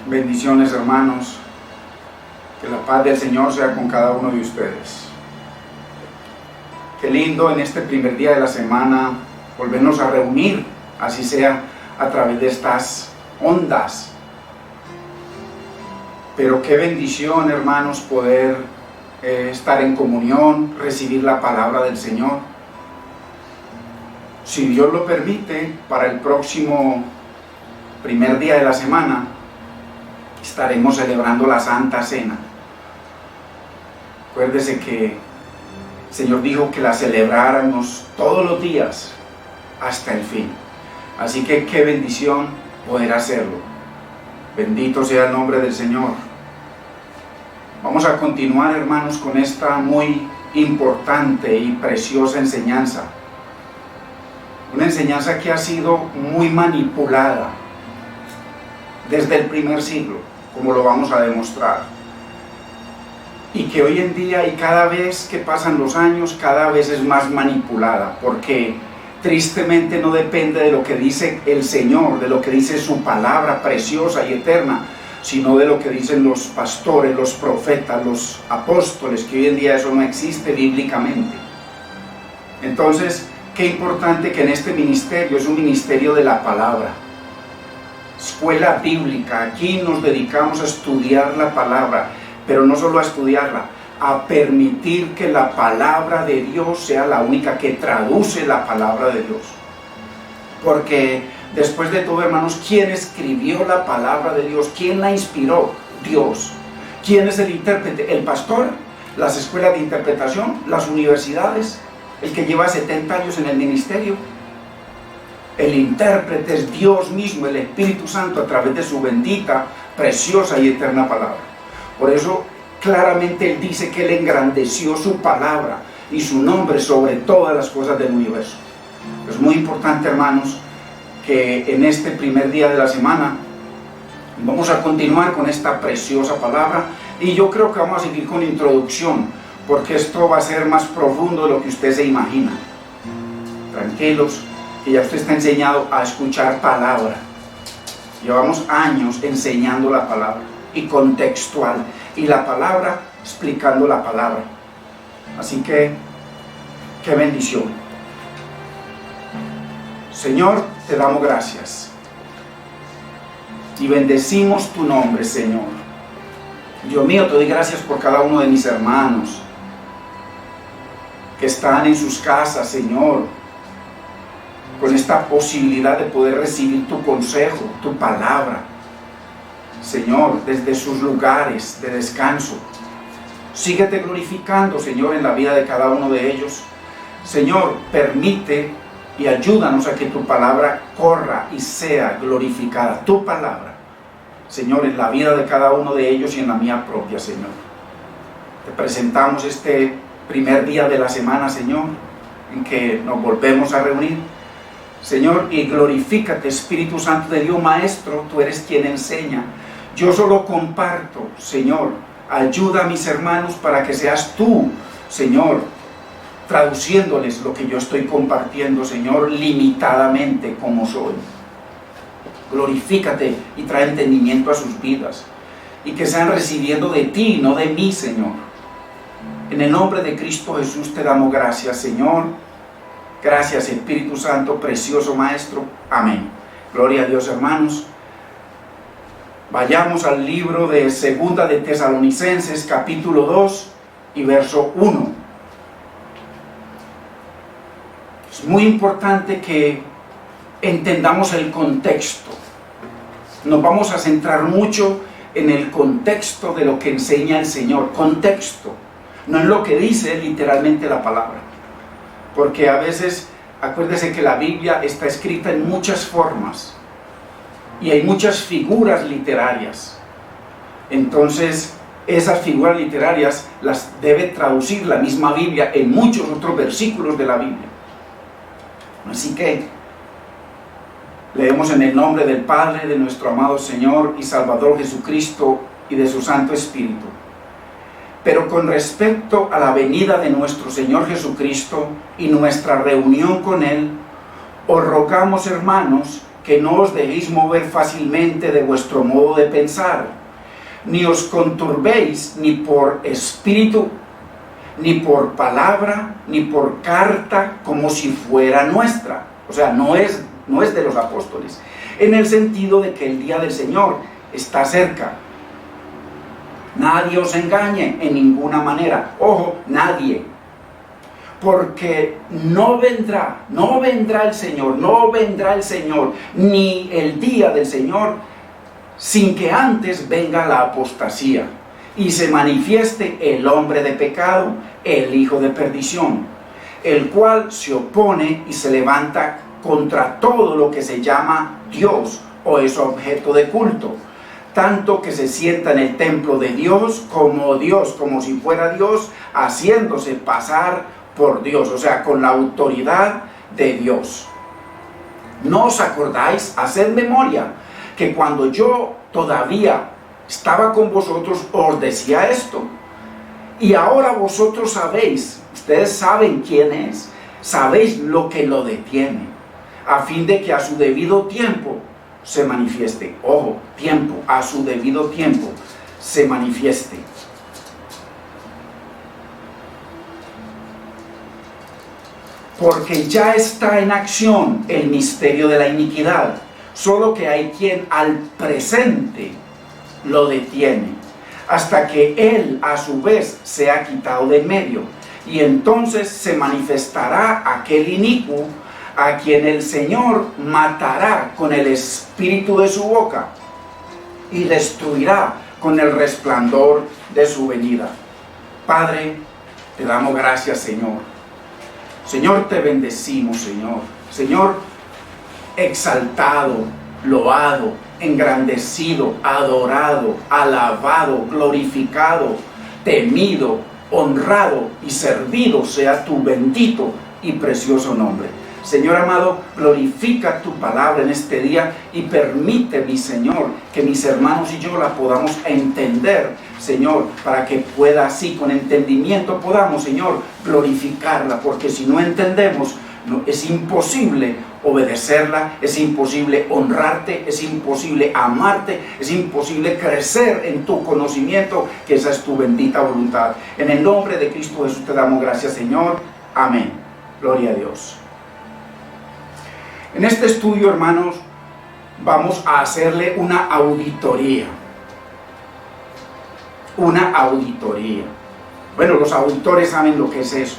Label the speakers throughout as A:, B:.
A: Bendiciones, hermanos. Que la paz del Señor sea con cada uno de ustedes. Qué lindo en este primer día de la semana volvernos a reunir, así sea a través de estas ondas. Pero qué bendición, hermanos, poder estar en comunión, recibir la palabra del Señor. Si Dios lo permite, para el próximo primer día de la semana estaremos celebrando la Santa Cena. Acuérdese que el Señor dijo que la celebráramos todos los días hasta el fin. Así que qué bendición poder hacerlo. Bendito sea el nombre del Señor. Vamos a continuar, hermanos, con esta muy importante y preciosa enseñanza. Una enseñanza que ha sido muy manipulada desde el primer siglo, como lo vamos a demostrar. Y que hoy en día y cada vez que pasan los años, cada vez es más manipulada, porque tristemente no depende de lo que dice el Señor, de lo que dice su palabra preciosa y eterna, sino de lo que dicen los pastores, los profetas, los apóstoles, que hoy en día eso no existe bíblicamente. Entonces, qué importante que en este ministerio, es un ministerio de la palabra, escuela bíblica. Aquí nos dedicamos a estudiar la palabra, pero no solo a estudiarla, a permitir que la palabra de Dios sea la única que traduce la palabra de Dios. Porque después de todo, hermanos, ¿quién escribió la palabra de Dios? ¿Quién la inspiró? Dios. ¿Quién es el intérprete? ¿El pastor? ¿Las escuelas de interpretación? ¿Las universidades? ¿El que lleva 70 años en el ministerio? El intérprete es Dios mismo, el Espíritu Santo, a través de su bendita, preciosa y eterna palabra. Por eso claramente Él dice que Él engrandeció su palabra y su nombre sobre todas las cosas del universo. Es muy importante, hermanos, que en este primer día de la semana vamos a continuar con esta preciosa palabra, y yo creo que vamos a seguir con introducción, porque esto va a ser más profundo de lo que usted se imagina. Tranquilos, que ya usted está enseñado a escuchar palabra. Llevamos años enseñando la palabra, y contextual, y la palabra explicando la palabra. Así que, qué bendición. Señor, te damos gracias y bendecimos tu nombre, Señor. Dios mío, te doy gracias por cada uno de mis hermanos que están en sus casas, Señor, con esta posibilidad de poder recibir tu consejo, tu palabra, Señor, desde sus lugares de descanso. Síguete glorificando, Señor, en la vida de cada uno de ellos. Señor, permite y ayúdanos a que tu palabra corra y sea glorificada. Tu palabra, Señor, en la vida de cada uno de ellos y en la mía propia, Señor. Te presentamos este primer día de la semana, Señor, en que nos volvemos a reunir, Señor, y glorifícate, Espíritu Santo de Dios, Maestro. Tú eres quien enseña. Yo solo comparto, Señor. Ayuda a mis hermanos para que seas tú, Señor, traduciéndoles lo que yo estoy compartiendo, Señor, limitadamente como soy. Glorifícate y trae entendimiento a sus vidas, y que sean recibiendo de ti, no de mí, Señor. En el nombre de Cristo Jesús te damos gracias, Señor. Gracias, Espíritu Santo, precioso Maestro. Amén. Gloria a Dios, hermanos. Vayamos al libro de Segunda de Tesalonicenses, capítulo 2 y verso 1. Es muy importante que entendamos el contexto. Nos vamos a centrar mucho en el contexto de lo que enseña el Señor. Contexto, no en lo que dice literalmente la palabra. Porque a veces, acuérdese que la Biblia está escrita en muchas formas y hay muchas figuras literarias. Entonces, esas figuras literarias las debe traducir la misma Biblia en muchos otros versículos de la Biblia. Así que leemos en el nombre del Padre, de nuestro amado Señor y Salvador Jesucristo y de su Santo Espíritu. Pero con respecto a la venida de nuestro Señor Jesucristo y nuestra reunión con Él, os rogamos, hermanos, que no os dejéis mover fácilmente de vuestro modo de pensar, ni os conturbéis ni por espíritu, ni por palabra, ni por carta, como si fuera nuestra. O sea, no es de los apóstoles, en el sentido de que el día del Señor está cerca. Nadie os engañe en ninguna manera. Ojo, nadie. Porque no vendrá el Señor, ni el día del Señor, sin que antes venga la apostasía y se manifieste el hombre de pecado, el hijo de perdición, el cual se opone y se levanta contra todo lo que se llama Dios o es objeto de culto, tanto que se sienta en el templo de Dios, como si fuera Dios, haciéndose pasar por Dios, o sea, con la autoridad de Dios. ¿No os acordáis? Haced memoria que cuando yo todavía estaba con vosotros os decía esto, y ahora vosotros sabéis, ustedes saben quién es, sabéis lo que lo detiene, a fin de que a su debido tiempo se manifieste. Ojo, tiempo, a su debido tiempo se manifieste. Porque ya está en acción el misterio de la iniquidad, solo que hay quien al presente lo detiene, hasta que él a su vez sea quitado de en medio, y entonces se manifestará aquel inicuo, a quien el Señor matará con el espíritu de su boca y destruirá con el resplandor de su venida. Padre, te damos gracias, Señor. Señor, te bendecimos, Señor. Señor, exaltado, loado, engrandecido, adorado, alabado, glorificado, temido, honrado y servido sea tu bendito y precioso nombre. Señor amado, glorifica tu palabra en este día y permite, mi Señor, que mis hermanos y yo la podamos entender, Señor, para que pueda así, con entendimiento, podamos, Señor, glorificarla, porque si no entendemos, es imposible obedecerla, es imposible honrarte, es imposible amarte, es imposible crecer en tu conocimiento, que esa es tu bendita voluntad. En el nombre de Cristo Jesús te damos gracias, Señor. Amén. Gloria a Dios. En este estudio, hermanos, vamos a hacerle una auditoría. Una auditoría. Bueno, los auditores saben lo que es eso.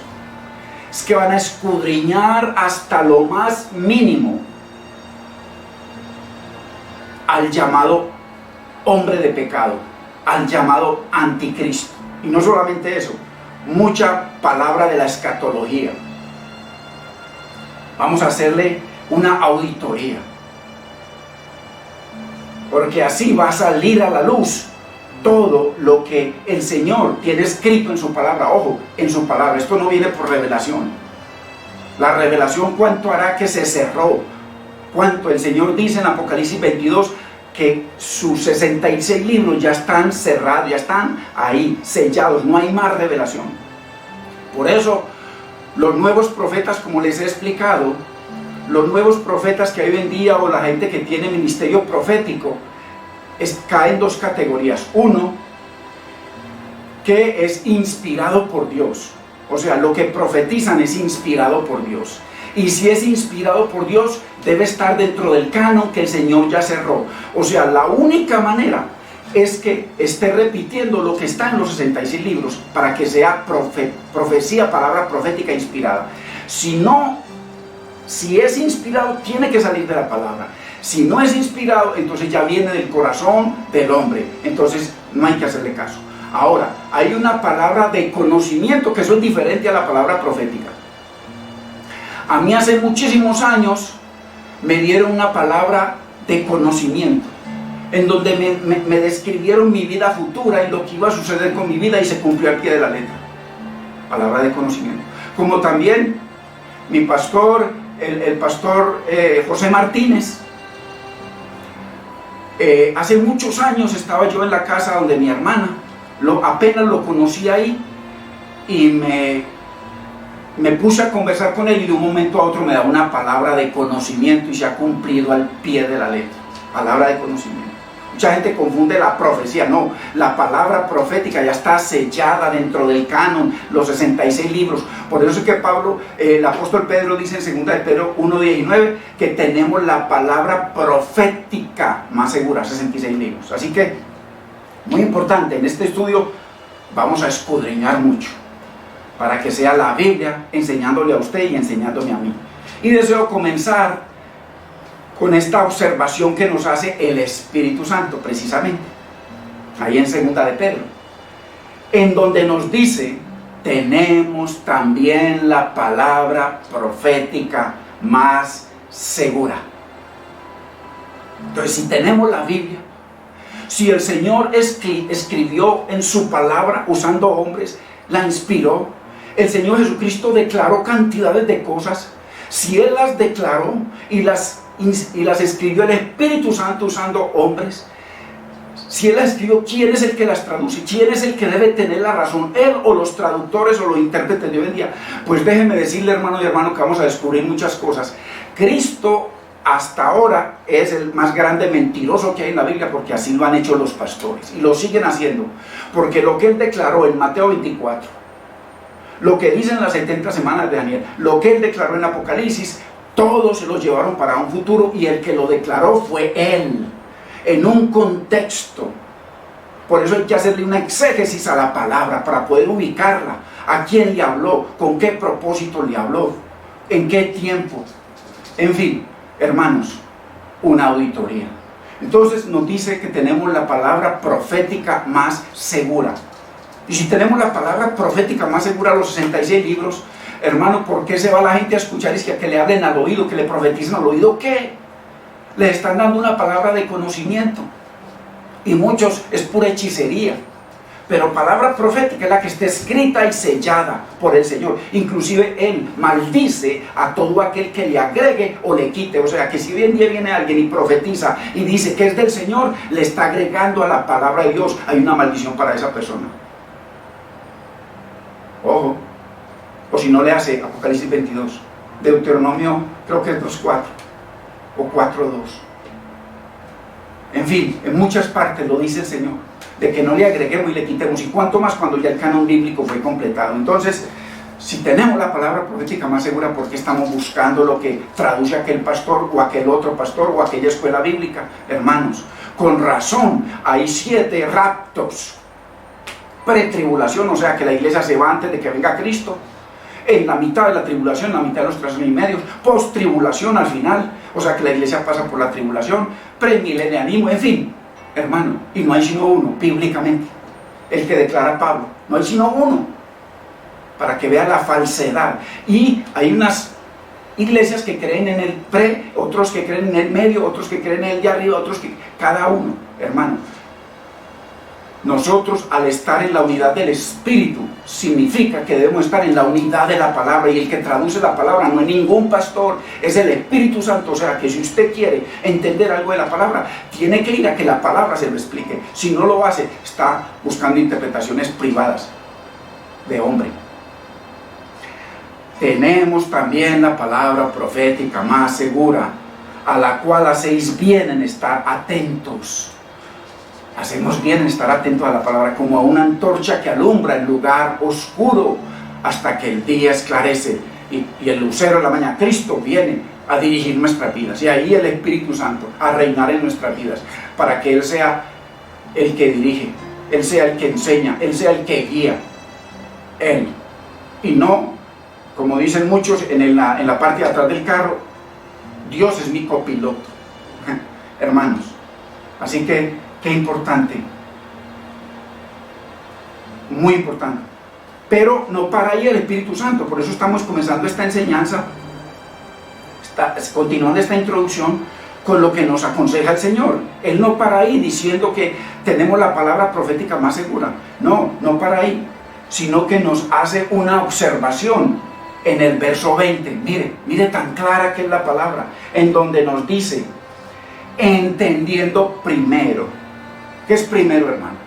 A: Es que van a escudriñar hasta lo más mínimo al llamado hombre de pecado, al llamado anticristo. Y no solamente eso, mucha palabra de la escatología. Vamos a hacerle una auditoría, porque así va a salir a la luz todo lo que el Señor tiene escrito en su palabra. Ojo, en su palabra, esto no viene por revelación. La revelación, ¿cuánto hará que se cerró? ¿Cuánto? El Señor dice en Apocalipsis 22 que sus 66 libros ya están cerrados, ya están ahí sellados, no hay más revelación. Por eso los nuevos profetas, como les he explicado, los nuevos profetas que hay hoy en día, o la gente que tiene ministerio profético, cae en dos categorías. Uno, que es inspirado por Dios, o sea, lo que profetizan es inspirado por Dios, y si es inspirado por Dios, debe estar dentro del canon que el Señor ya cerró. O sea, la única manera es que esté repitiendo lo que está en los 66 libros, para que sea profecía, palabra profética inspirada. Si es inspirado, tiene que salir de la palabra. Si no es inspirado, entonces ya viene del corazón del hombre. Entonces no hay que hacerle caso. Ahora, hay una palabra de conocimiento, que eso es diferente a la palabra profética. A mí hace muchísimos años me dieron una palabra de conocimiento, en donde me describieron mi vida futura y lo que iba a suceder con mi vida, y se cumplió al pie de la letra. Palabra de conocimiento. Como también mi pastor, el pastor José Martínez, hace muchos años estaba yo en la casa donde mi hermana, apenas lo conocí ahí, y me puse a conversar con él y de un momento a otro me da una palabra de conocimiento y se ha cumplido al pie de la letra. Palabra de conocimiento. Mucha gente confunde la profecía. No, la palabra profética ya está sellada dentro del canon, los 66 libros. Por eso es que Pablo, el apóstol Pedro dice en 2 de Pedro 1:19 que tenemos la palabra profética más segura, 66 libros. Así que, muy importante, en este estudio vamos a escudriñar mucho para que sea la Biblia enseñándole a usted y enseñándome a mí. Y deseo comenzar con esta observación que nos hace el Espíritu Santo, precisamente, ahí en 2 de Pedro, en donde nos dice, tenemos también la palabra profética más segura. Entonces, si tenemos la Biblia, si el Señor escribió en su palabra usando hombres, la inspiró, el Señor Jesucristo declaró cantidades de cosas, si Él las declaró y las escribió el Espíritu Santo usando hombres, si Él las escribió, ¿quién es el que las traduce? ¿Quién es el que debe tener la razón? ¿Él o los traductores o los intérpretes de hoy en día? Pues déjenme decirle, hermano y hermano, que vamos a descubrir muchas cosas. Cristo hasta ahora es el más grande mentiroso que hay en la Biblia, porque así lo han hecho los pastores y lo siguen haciendo, porque lo que Él declaró en Mateo 24, lo que dicen las 70 semanas de Daniel, lo que Él declaró en Apocalipsis, todos se lo llevaron para un futuro y el que lo declaró fue Él, en un contexto. Por eso hay que hacerle una exégesis a la palabra para poder ubicarla, a quién le habló, con qué propósito le habló, en qué tiempo. En fin, hermanos, una auditoría. Entonces nos dice que tenemos la palabra profética más segura. Y si tenemos la palabra profética más segura, los 66 libros, hermano, ¿por qué se va la gente a escuchar? Es que le hablen al oído, que le profeticen al oído. ¿Qué? Le están dando una palabra de conocimiento. Y muchos es pura hechicería. Pero palabra profética es la que está escrita y sellada por el Señor. Inclusive Él maldice a todo aquel que le agregue o le quite. O sea que si hoy en día viene alguien y profetiza y dice que es del Señor, le está agregando a la palabra de Dios. Hay una maldición para esa persona. Ojo. O si no, le hace Apocalipsis 22. Deuteronomio creo que es 2:4 o 4:2. En fin, en muchas partes lo dice el Señor, de que no le agreguemos y le quitemos, y cuánto más cuando ya el canon bíblico fue completado. Entonces, si tenemos la palabra profética más segura, ¿por qué estamos buscando lo que traduce aquel pastor o aquel otro pastor o aquella escuela bíblica? Hermanos, con razón hay 7 raptos, pretribulación, o sea que la iglesia se va antes de que venga Cristo, en la mitad de la tribulación, en la mitad de los 3 años y medio, post-tribulación al final, o sea que la iglesia pasa por la tribulación, premilenialismo, en fin, hermano, y no hay sino uno, bíblicamente, el que declara Pablo, no hay sino uno, para que vea la falsedad. Y hay unas iglesias que creen en el pre, otros que creen en el medio, otros que creen en el de arriba, otros que, cada uno, hermano. Nosotros, al estar en la unidad del Espíritu, significa que debemos estar en la unidad de la palabra, y el que traduce la palabra no es ningún pastor, es el Espíritu Santo. O sea que si usted quiere entender algo de la palabra, tiene que ir a que la palabra se lo explique. Si no lo hace, está buscando interpretaciones privadas de hombre. Tenemos también la palabra profética más segura, a la cual hacéis bien en estar atentos. Hacemos bien en estar atentos a la palabra, como a una antorcha que alumbra el lugar oscuro hasta que el día esclarece y el lucero de la mañana. Cristo viene a dirigir nuestras vidas, y ahí el Espíritu Santo a reinar en nuestras vidas, para que Él sea el que dirige, Él sea el que enseña, Él sea el que guía, Él, y no, como dicen muchos en la parte de atrás del carro, Dios es mi copiloto. Hermanos, así que qué importante, muy importante. Pero no para ahí el Espíritu Santo, por eso estamos comenzando esta enseñanza, continuando esta introducción con lo que nos aconseja el Señor. Él no para ahí diciendo que tenemos la palabra profética más segura, no para ahí, sino que nos hace una observación en el verso 20. Mire tan clara que es la palabra, en donde nos dice, entendiendo primero. ¿Qué es primero, hermano?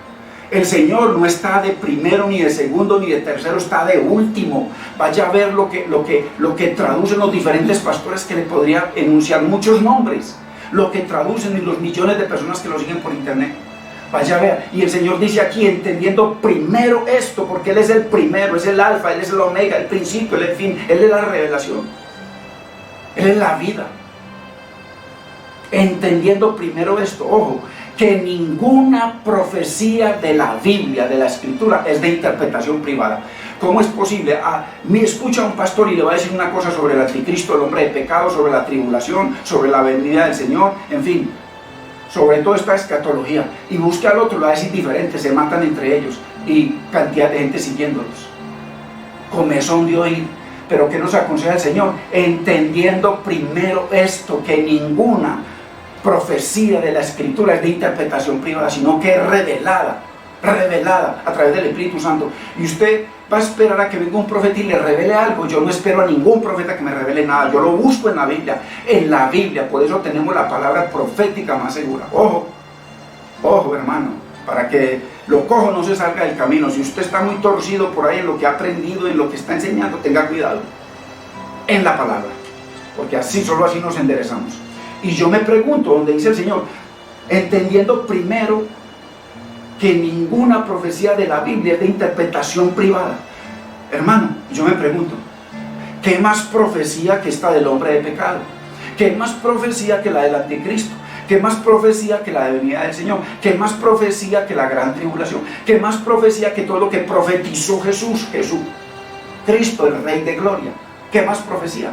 A: El Señor no está de primero, ni de segundo, ni de tercero, está de último. Vaya a ver lo que traducen los diferentes pastores, que le podría enunciar muchos nombres, lo que traducen y los millones de personas que lo siguen por internet. Vaya a ver, y el Señor dice aquí, entendiendo primero esto, porque Él es el primero, es el alfa, Él es el omega, el principio, el fin, Él es la revelación, Él es la vida. Entendiendo primero esto, ojo, que ninguna profecía de la Biblia, de la Escritura, es de interpretación privada. ¿Cómo es posible? Me escucha un pastor y le va a decir una cosa sobre el anticristo, el hombre de pecado, sobre la tribulación, sobre la venida del Señor, en fin, sobre toda esta escatología, y busca al otro, lo va a decir diferente, se matan entre ellos, y cantidad de gente siguiéndolos. Comezón de oír. Pero ¿qué nos aconseja el Señor? Entendiendo primero esto, que ninguna profecía de la Escritura es de interpretación privada, sino que es revelada a través del Espíritu Santo. Y usted va a esperar a que venga un profeta y le revele algo. Yo no espero a ningún profeta que me revele nada, yo lo busco en la Biblia, por eso tenemos la palabra profética más segura. Ojo hermano, para que lo cojo no se salga del camino. Si usted está muy torcido por ahí en lo que ha aprendido, en lo que está enseñando, tenga cuidado en la palabra, porque solo así nos enderezamos. Y yo me pregunto, donde dice el Señor, entendiendo primero que ninguna profecía de la Biblia es de interpretación privada. Hermano, yo me pregunto, ¿qué más profecía que esta del hombre de pecado? ¿Qué más profecía que la del anticristo? ¿Qué más profecía que la de venida del Señor? ¿Qué más profecía que la gran tribulación? ¿Qué más profecía que todo lo que profetizó Jesús, Cristo, el Rey de Gloria? ¿Qué más profecía?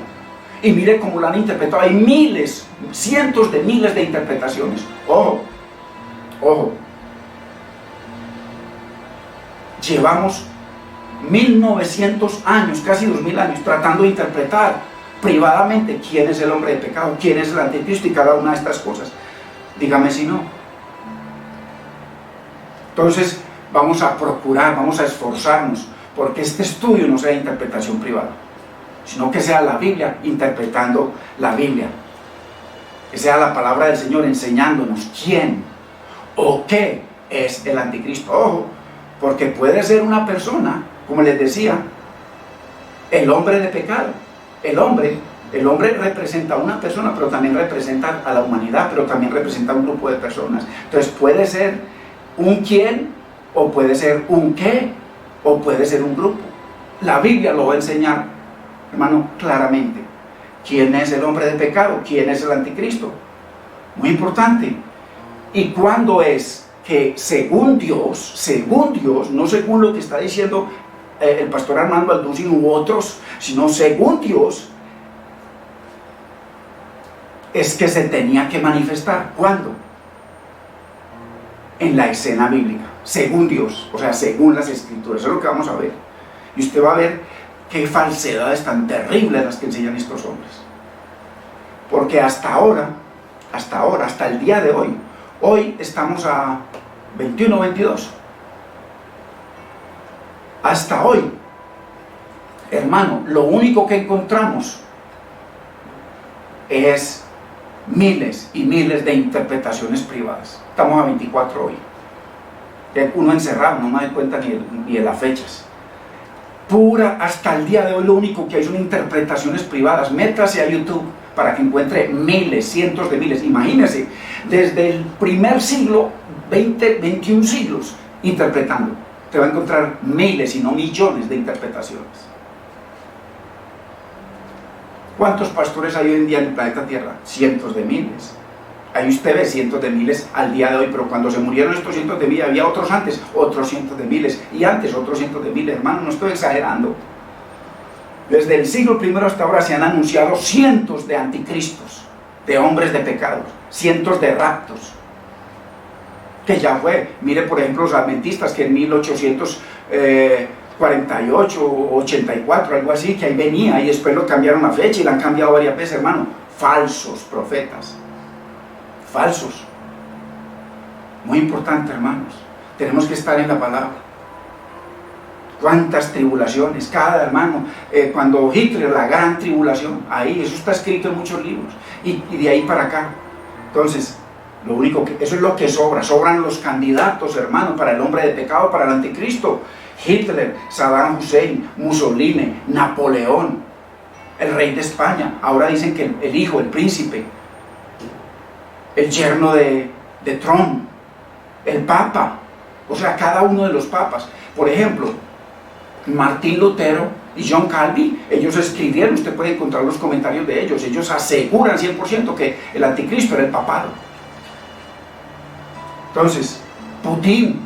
A: Y mire cómo la han interpretado. Hay miles, cientos de miles de interpretaciones. Ojo. Llevamos 1900 años, casi 2000 años, tratando de interpretar privadamente quién es el hombre de pecado, quién es el anticristo y cada una de estas cosas. Dígame si no. Entonces vamos a procurar, vamos a esforzarnos porque este estudio no sea de interpretación privada, sino que sea la Biblia interpretando la Biblia, que sea la palabra del Señor enseñándonos quién o qué es el anticristo. Ojo, porque puede ser una persona, como les decía, el hombre de pecado. El hombre representa a una persona, pero también representa a la humanidad, pero también representa a un grupo de personas. Entonces puede ser un quién, o puede ser un qué, o puede ser un grupo. La Biblia lo va a enseñar, hermano, claramente. ¿Quién es el hombre de pecado? ¿Quién es el anticristo? Muy importante. ¿Y cuándo es que según Dios, no según lo que está diciendo el pastor Armando Alducin u otros, sino según Dios, es que se tenía que manifestar? ¿Cuándo? En la escena bíblica, según Dios, o sea, según las Escrituras. Eso es lo que vamos a ver. Y usted va a ver qué falsedades tan terribles las que enseñan estos hombres. Porque hasta el día de hoy estamos a 21 o 22. Hasta hoy, hermano, lo único que encontramos es miles y miles de interpretaciones privadas. Estamos a 24 hoy. Uno encerrado, no me doy cuenta ni de las fechas. Hasta el día de hoy lo único que hay son interpretaciones privadas. Métase a YouTube para que encuentre miles, cientos de miles. Imagínese, desde el primer siglo, 21 siglos, interpretando. Te va a encontrar miles y no millones de interpretaciones. ¿Cuántos pastores hay hoy en día en el planeta Tierra? Cientos de miles. Ahí usted ve cientos de miles al día de hoy, pero cuando se murieron estos cientos de miles, había otros antes, otros cientos de miles, y antes otros cientos de miles. Hermano, no estoy exagerando. Desde el siglo I hasta ahora se han anunciado cientos de anticristos, de hombres de pecados, cientos de raptos, que ya fue. Mire, por ejemplo, los adventistas, que en 1848 o 84, algo así, que ahí venía, y después lo cambiaron la fecha y la han cambiado varias veces, hermano. Falsos profetas. Falsos. Muy importante, hermanos. Tenemos que estar en la palabra. Cuántas tribulaciones, cada hermano, cuando Hitler, la gran tribulación, ahí, eso está escrito en muchos libros, y de ahí para acá. Entonces, Lo único que, eso es lo que sobra. Sobran los candidatos, hermano, para el hombre de pecado, para el anticristo. Hitler, Saddam Hussein, Mussolini, Napoleón, el rey de España. Ahora dicen que el hijo, el príncipe, el yerno de Trump, el papa. O sea, cada uno de los papas. Por ejemplo, Martín Lutero y John Calvin, ellos escribieron, usted puede encontrar los comentarios de ellos. Ellos aseguran 100% que el anticristo era el papado. Entonces, Putin,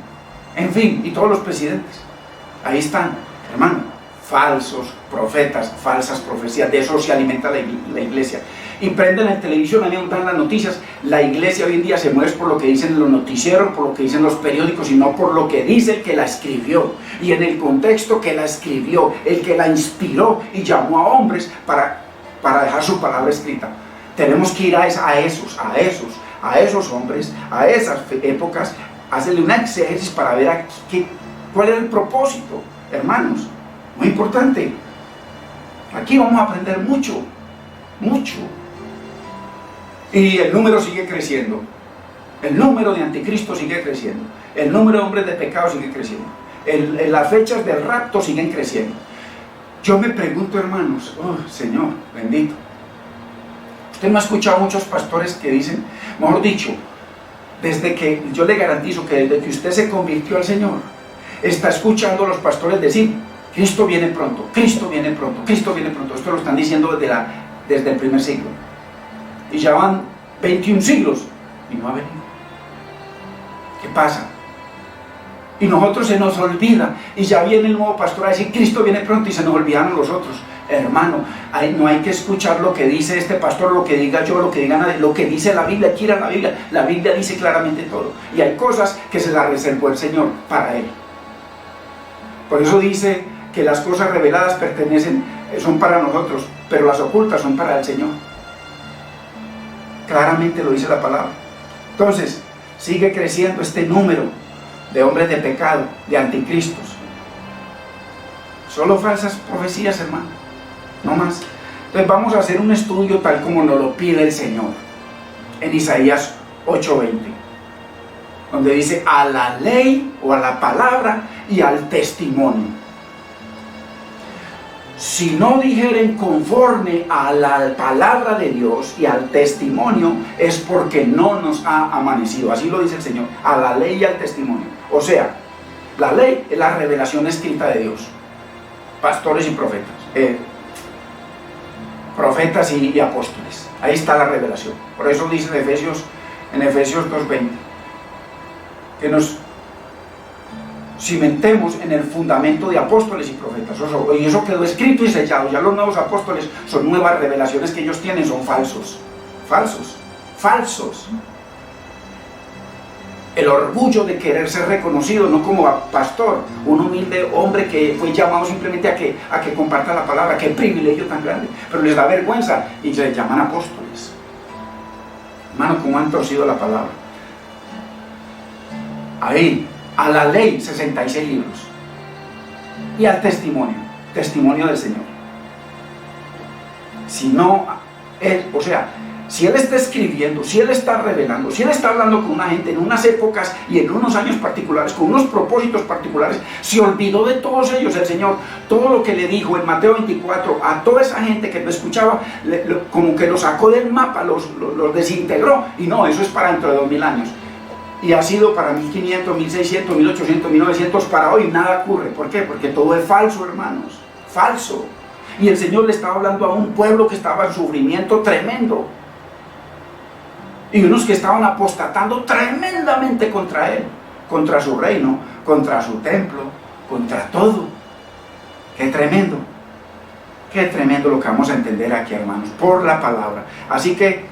A: en fin, y todos los presidentes, ahí están, hermano, falsos profetas, falsas profecías. De eso se alimenta la iglesia. Y prenden en televisión, a mí me dan las noticias. La iglesia hoy en día se mueve por lo que dicen los noticieros, por lo que dicen los periódicos, y no por lo que dice el que la escribió, y en el contexto que la escribió, el que la inspiró y llamó a hombres para dejar su palabra escrita. Tenemos que ir a esos hombres, a esas épocas, hacerle una exégesis para ver cuál era el propósito, hermanos. Muy importante. Aquí vamos a aprender mucho. Y el número sigue creciendo. El número de anticristo sigue creciendo. El número de hombres de pecado sigue creciendo. Las fechas del rapto siguen creciendo. Yo me pregunto, hermanos, Señor, bendito. Usted me ha escuchado muchos pastores que dicen, mejor dicho, desde que yo le garantizo que desde que usted se convirtió al Señor, está escuchando a los pastores decir, Cristo viene pronto, Cristo viene pronto, Cristo viene pronto. Esto lo están diciendo desde el primer siglo. Y ya van 21 siglos y no ha venido. ¿Qué pasa? Y nosotros se nos olvida, y ya viene el nuevo pastor a decir Cristo viene pronto, y se nos olvidaron los otros. Hermano, no hay que escuchar lo que dice este pastor, lo que diga yo, lo que diga nadie, lo que dice la Biblia. Aquí era la Biblia. La Biblia dice claramente todo, y hay cosas que se las reservó el Señor para Él. Por eso dice que las cosas reveladas son para nosotros, pero las ocultas son para el Señor. Claramente lo dice la palabra. Entonces, sigue creciendo este número de hombres de pecado, de anticristos. Solo falsas profecías, hermano, no más. Entonces vamos a hacer un estudio tal como nos lo pide el Señor en Isaías 8:20, donde dice a la ley o a la palabra y al testimonio. Si no dijeren conforme a la palabra de Dios y al testimonio, es porque no nos ha amanecido. Así lo dice el Señor, a la ley y al testimonio. O sea, la ley es la revelación escrita de Dios. Pastores y profetas. Profetas y apóstoles. Ahí está la revelación. Por eso dice en Efesios 2:20, que nos cimentemos en el fundamento de apóstoles y profetas. Y eso quedó escrito y sellado. Ya los nuevos apóstoles son nuevas revelaciones que ellos tienen, son falsos. El orgullo de querer ser reconocido, no como pastor, un humilde hombre que fue llamado simplemente a que comparta la palabra. Qué privilegio tan grande, pero les da vergüenza y se llaman apóstoles. Hermano, ¿cómo han torcido la palabra? Ahí, a la ley, 66 libros, y al testimonio del Señor. Si no, si Él está escribiendo, si Él está revelando, si Él está hablando con una gente en unas épocas y en unos años particulares, con unos propósitos particulares, se olvidó de todos ellos el Señor. Todo lo que le dijo en Mateo 24 a toda esa gente que lo escuchaba, como que lo sacó del mapa, los desintegró, y no, eso es para dentro de 2000 años. Y ha sido para 1500, 1600, 1800, 1900, para hoy nada ocurre. ¿Por qué? Porque todo es falso, hermanos, falso. Y el Señor le estaba hablando a un pueblo que estaba en sufrimiento tremendo, y unos que estaban apostatando tremendamente contra Él, contra su reino, contra su templo, contra todo. Qué tremendo lo que vamos a entender aquí, hermanos, por la palabra. Así que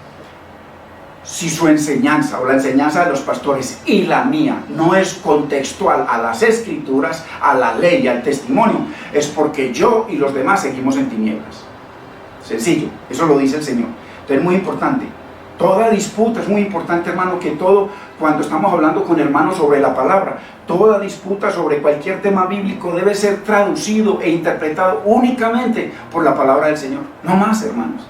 A: si su enseñanza o la enseñanza de los pastores y la mía no es contextual a las escrituras, a la ley y al testimonio, es porque yo y los demás seguimos en tinieblas. Sencillo, eso lo dice el Señor. Entonces es muy importante. Toda disputa es muy importante, hermano, cuando estamos hablando con hermanos sobre la palabra, toda disputa sobre cualquier tema bíblico debe ser traducido e interpretado únicamente por la palabra del Señor. No más, hermanos.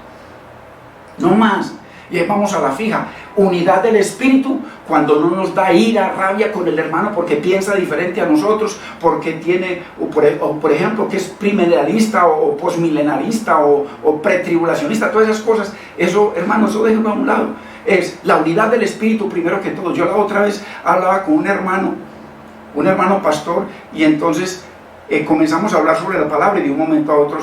A: No más. Y ahí vamos a la fija. Unidad del espíritu cuando no nos da ira, rabia con el hermano porque piensa diferente a nosotros, porque tiene, o por ejemplo, que es premilenialista o posmilenarista o pretribulacionista, todas esas cosas. Eso, hermano, eso déjenlo a un lado. Es la unidad del espíritu primero que todo. Yo la otra vez hablaba con un hermano pastor, y entonces comenzamos a hablar sobre la palabra, y de un momento a otro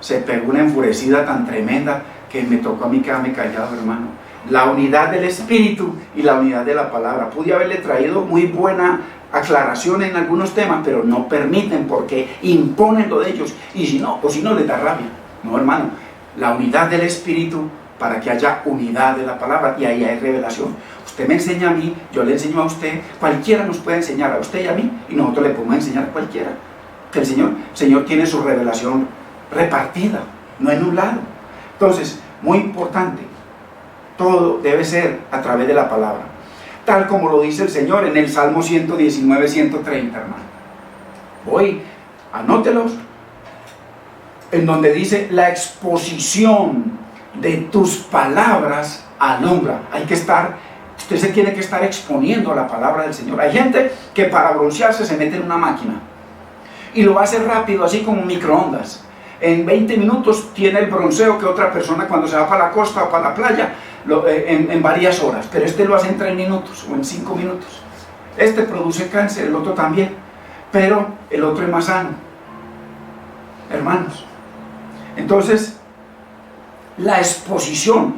A: se pegó una enfurecida tan tremenda que me tocó a mí quedarme callado, hermano. La unidad del espíritu y la unidad de la palabra. Pude haberle traído muy buena aclaración en algunos temas, pero no permiten porque imponen lo de ellos, y si no les da rabia. No, hermano, la unidad del espíritu para que haya unidad de la palabra, y ahí hay revelación. Usted me enseña a mí, yo le enseño a usted, cualquiera nos puede enseñar a usted y a mí, y nosotros le podemos enseñar a cualquiera. Que el Señor tiene su revelación repartida, no en un lado. Entonces, muy importante, todo debe ser a través de la palabra, tal como lo dice el Señor en el Salmo 119, 130, hermano. Anótelos, en donde dice: la exposición de tus palabras alumbra. Usted se tiene que estar exponiendo la palabra del Señor. Hay gente que para broncearse se mete en una máquina y lo hace rápido, así como microondas. En 20 minutos tiene el bronceo que otra persona cuando se va para la costa o para la playa en varias horas, pero este lo hace en 3 minutos o en 5 minutos. Este produce cáncer, el otro también, pero el otro es más sano, hermanos. Entonces, la exposición,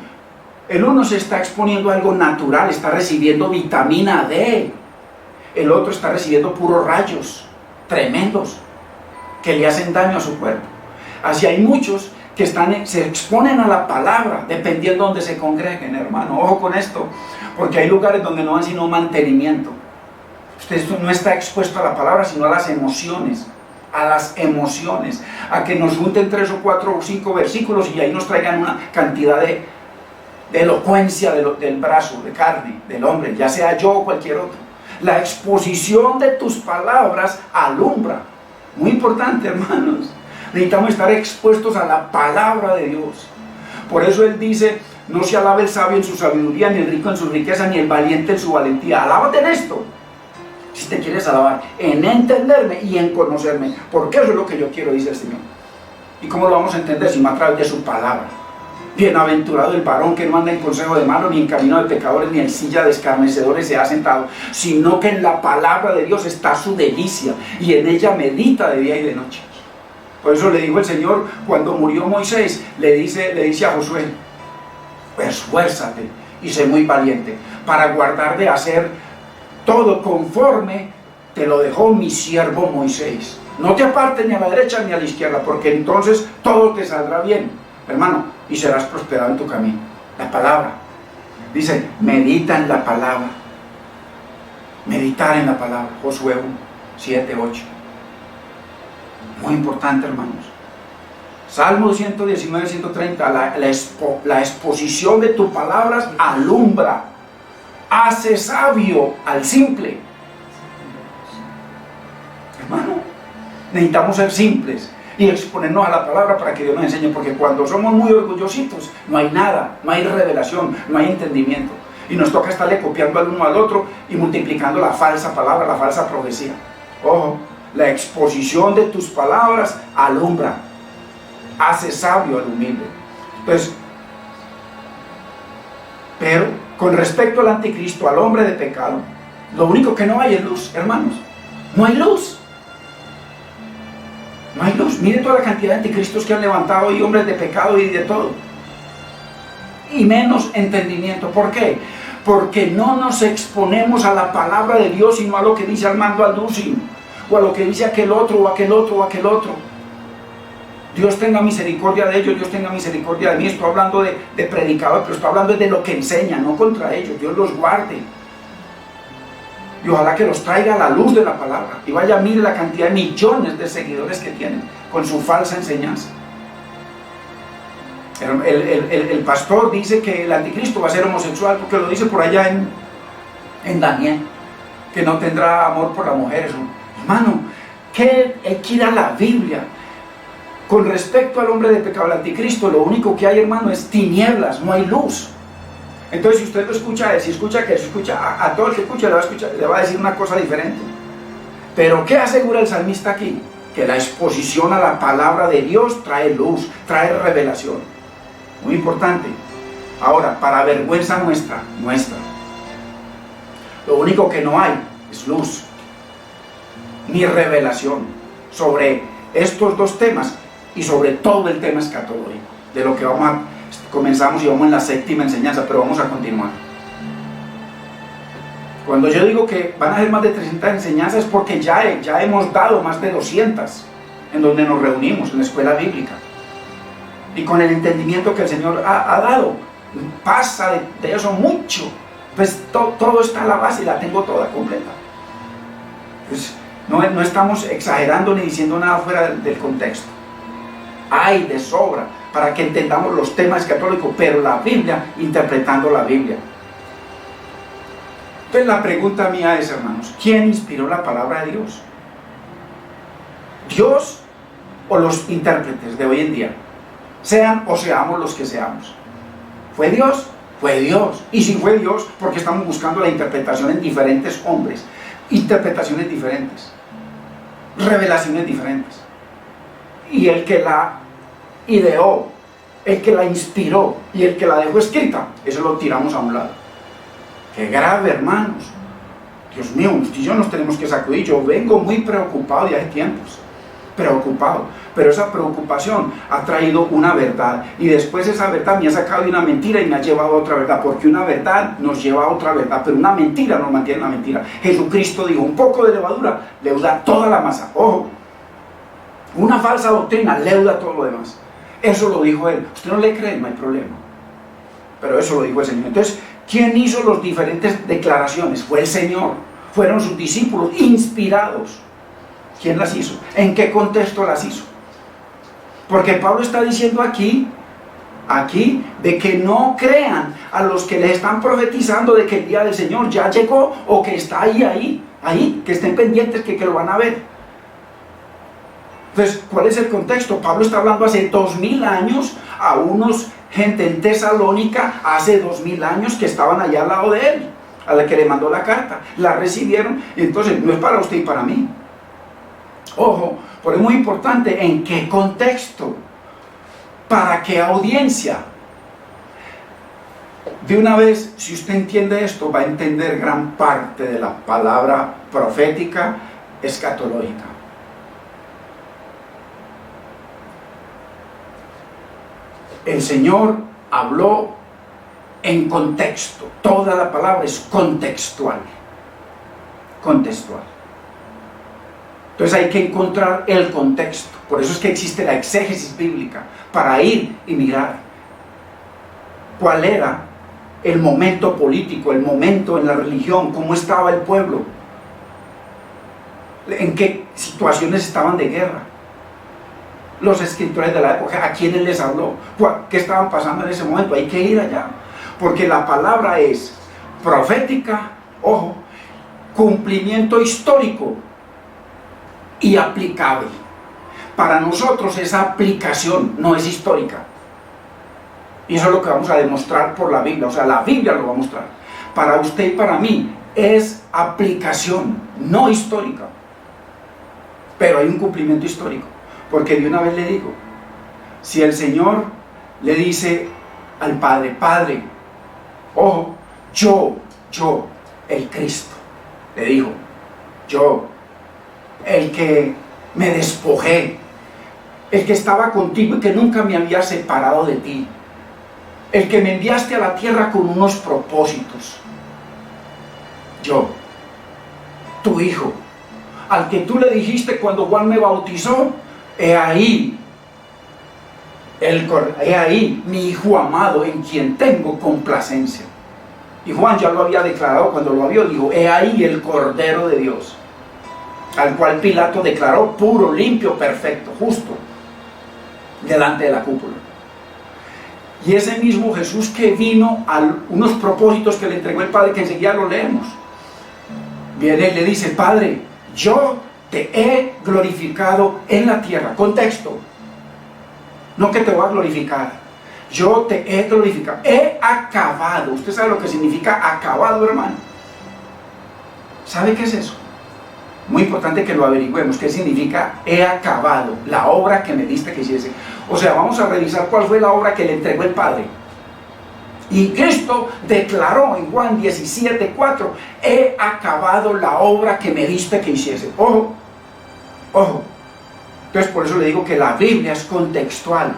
A: el uno se está exponiendo a algo natural, está recibiendo vitamina D, el otro está recibiendo puros rayos tremendos que le hacen daño a su cuerpo. Así hay muchos que se exponen a la palabra dependiendo de donde se congreguen, hermano. Ojo con esto, porque hay lugares donde no hay sino mantenimiento. Usted no está expuesto a la palabra, sino a las emociones, a que nos junten 3 o 4 o 5 versículos y ahí nos traigan una cantidad de elocuencia del brazo, de carne, del hombre, ya sea yo o cualquier otro. La exposición de tus palabras alumbra. Muy importante, hermanos. Necesitamos estar expuestos a la palabra de Dios. Por eso Él dice: no se alabe el sabio en su sabiduría, ni el rico en su riqueza, ni el valiente en su valentía. Alábate en esto, si te quieres alabar, en entenderme y en conocerme, porque eso es lo que yo quiero, dice el Señor. ¿Y cómo lo vamos a entender? Si no a través de su palabra. Bienaventurado el varón que no anda en consejo de malos, ni en camino de pecadores, ni en silla de escarnecedores se ha sentado, sino que en la palabra de Dios está su delicia, y en ella medita de día y de noche. Por eso le dijo el Señor, cuando murió Moisés, le dice a Josué: esfuérzate y sé muy valiente para guardar de hacer todo conforme te lo dejó mi siervo Moisés. No te apartes ni a la derecha ni a la izquierda, porque entonces todo te saldrá bien, hermano, y serás prosperado en tu camino. La palabra. Dice: medita en la palabra. Meditar en la palabra. Josué 1, 7, 8. Muy importante, hermanos. Salmo 119, 130. La exposición de tus palabras alumbra, hace sabio al simple. Hermano, necesitamos ser simples y exponernos a la palabra para que Dios nos enseñe, porque cuando somos muy orgullositos no hay nada, no hay revelación, no hay entendimiento, y nos toca estarle copiando al uno al otro y multiplicando la falsa palabra, la falsa profecía. Ojo, la exposición de tus palabras alumbra, hace sabio al humilde. Entonces, pero con respecto al anticristo, al hombre de pecado, lo único que no hay es luz, hermanos. No hay luz. No hay luz. Miren toda la cantidad de anticristos que han levantado hoy, hombres de pecado y de todo. Y menos entendimiento. ¿Por qué? Porque no nos exponemos a la palabra de Dios, sino a lo que dice Armando Alducin, o a lo que dice aquel otro, o aquel otro, o aquel otro. Dios tenga misericordia de ellos, Dios tenga misericordia de mí. Estoy hablando de predicadores, pero estoy hablando de lo que enseñan, no contra ellos. Dios los guarde. Y ojalá que los traiga a la luz de la palabra. Y vaya, mire la cantidad de millones de seguidores que tienen con su falsa enseñanza. El pastor dice que el anticristo va a ser homosexual, porque lo dice por allá en Daniel, que no tendrá amor por las mujeres. Hermano, que hay que ir a la Biblia. Con respecto al hombre de pecado, el anticristo, lo único que hay, hermano, es tinieblas, no hay luz. Entonces, si usted lo escucha a él, si escucha que escucha a todo el que escucha, le va a decir una cosa diferente. Pero ¿qué asegura el salmista aquí? Que la exposición a la palabra de Dios trae luz, trae revelación. Muy importante. Ahora, para vergüenza nuestra. Lo único que no hay es luz, ni revelación sobre estos dos temas y sobre todo el tema escatológico, de lo que comenzamos y vamos en la séptima enseñanza, pero vamos a continuar. Cuando yo digo que van a ser más de 300 enseñanzas es porque ya hemos dado más de 200 en donde nos reunimos en la escuela bíblica y con el entendimiento que el Señor ha dado, pasa de eso mucho, pues todo está a la base y la tengo toda completa. Pues no estamos exagerando ni diciendo nada fuera del contexto. Hay de sobra para que entendamos los temas católicos, pero la Biblia, interpretando la Biblia. Entonces la pregunta mía es, hermanos, ¿quién inspiró la palabra de Dios? ¿Dios o los intérpretes de hoy en día? Sean o seamos los que seamos. ¿Fue Dios? Fue Dios. Y si fue Dios, porque estamos buscando la interpretación en diferentes hombres, interpretaciones diferentes, revelaciones diferentes. Y el que la ideó, el que la inspiró y el que la dejó escrita, eso lo tiramos a un lado. Qué grave, hermanos. Dios mío, usted y yo nos tenemos que sacudir. Yo vengo muy preocupado de hace tiempos, preocupado, pero esa preocupación ha traído una verdad y después esa verdad me ha sacado de una mentira y me ha llevado a otra verdad, porque una verdad nos lleva a otra verdad, pero una mentira nos mantiene en la mentira. Jesucristo dijo, un poco de levadura leuda toda la masa. Ojo, una falsa doctrina leuda todo lo demás. Eso lo dijo él. Usted no le cree, no hay problema, pero eso lo dijo el Señor. Entonces, ¿quién hizo las diferentes declaraciones? Fue el Señor. Fueron sus discípulos inspirados. ¿Quién las hizo? ¿En qué contexto las hizo? Porque Pablo está diciendo aquí de que no crean a los que les están profetizando de que el día del Señor ya llegó o que está ahí, que estén pendientes, que lo van a ver. Entonces, ¿cuál es el contexto? Pablo está hablando hace 2000 años a unos gente en Tesalónica, hace 2000 años que estaban allá al lado de él, a la que le mandó la carta, la recibieron, y entonces no es para usted y para mí. Ojo, porque es muy importante en qué contexto, para qué audiencia. De una vez, si usted entiende esto, va a entender gran parte de la palabra profética escatológica. El Señor habló en contexto. Toda la palabra es contextual. Contextual. Entonces hay que encontrar el contexto. Por eso es que existe la exégesis bíblica, para ir y mirar cuál era el momento político, el momento en la religión, cómo estaba el pueblo, en qué situaciones estaban de guerra. Los escritores de la época, ¿a quiénes les habló? ¿Qué estaban pasando en ese momento? Hay que ir allá, porque la palabra es profética, ojo, cumplimiento histórico y aplicable. Para nosotros esa aplicación no es histórica, y eso es lo que vamos a demostrar por la Biblia. O sea, la Biblia lo va a mostrar. Para usted y para mí es aplicación, no histórica, pero hay un cumplimiento histórico. Porque de una vez le digo, si el Señor le dice al Padre, Padre, ojo, yo, el Cristo, le dijo, yo, el que me despojé, el que estaba contigo y que nunca me había separado de ti, el que me enviaste a la tierra con unos propósitos, yo, tu Hijo, al que tú le dijiste cuando Juan me bautizó, he ahí mi Hijo amado, en quien tengo complacencia. Y Juan ya lo había declarado cuando lo vio, dijo, he ahí el Cordero de Dios, al cual Pilato declaró puro, limpio, perfecto, justo, delante de la cúpula. Y ese mismo Jesús que vino a unos propósitos que le entregó el Padre, que enseguida lo leemos, viene y le dice, Padre, yo te he glorificado en la tierra. Contexto, no que te voy a glorificar, yo te he glorificado, he acabado. ¿Usted sabe lo que significa acabado, hermano? ¿Sabe qué es eso? Muy importante que lo averigüemos. ¿Qué significa he acabado? La obra que me diste que hiciese. O sea, vamos a revisar cuál fue la obra que le entregó el Padre. Y Cristo declaró en Juan 17:4, he acabado la obra que me diste que hiciese. Ojo, ojo. Entonces por eso le digo que la Biblia es contextual.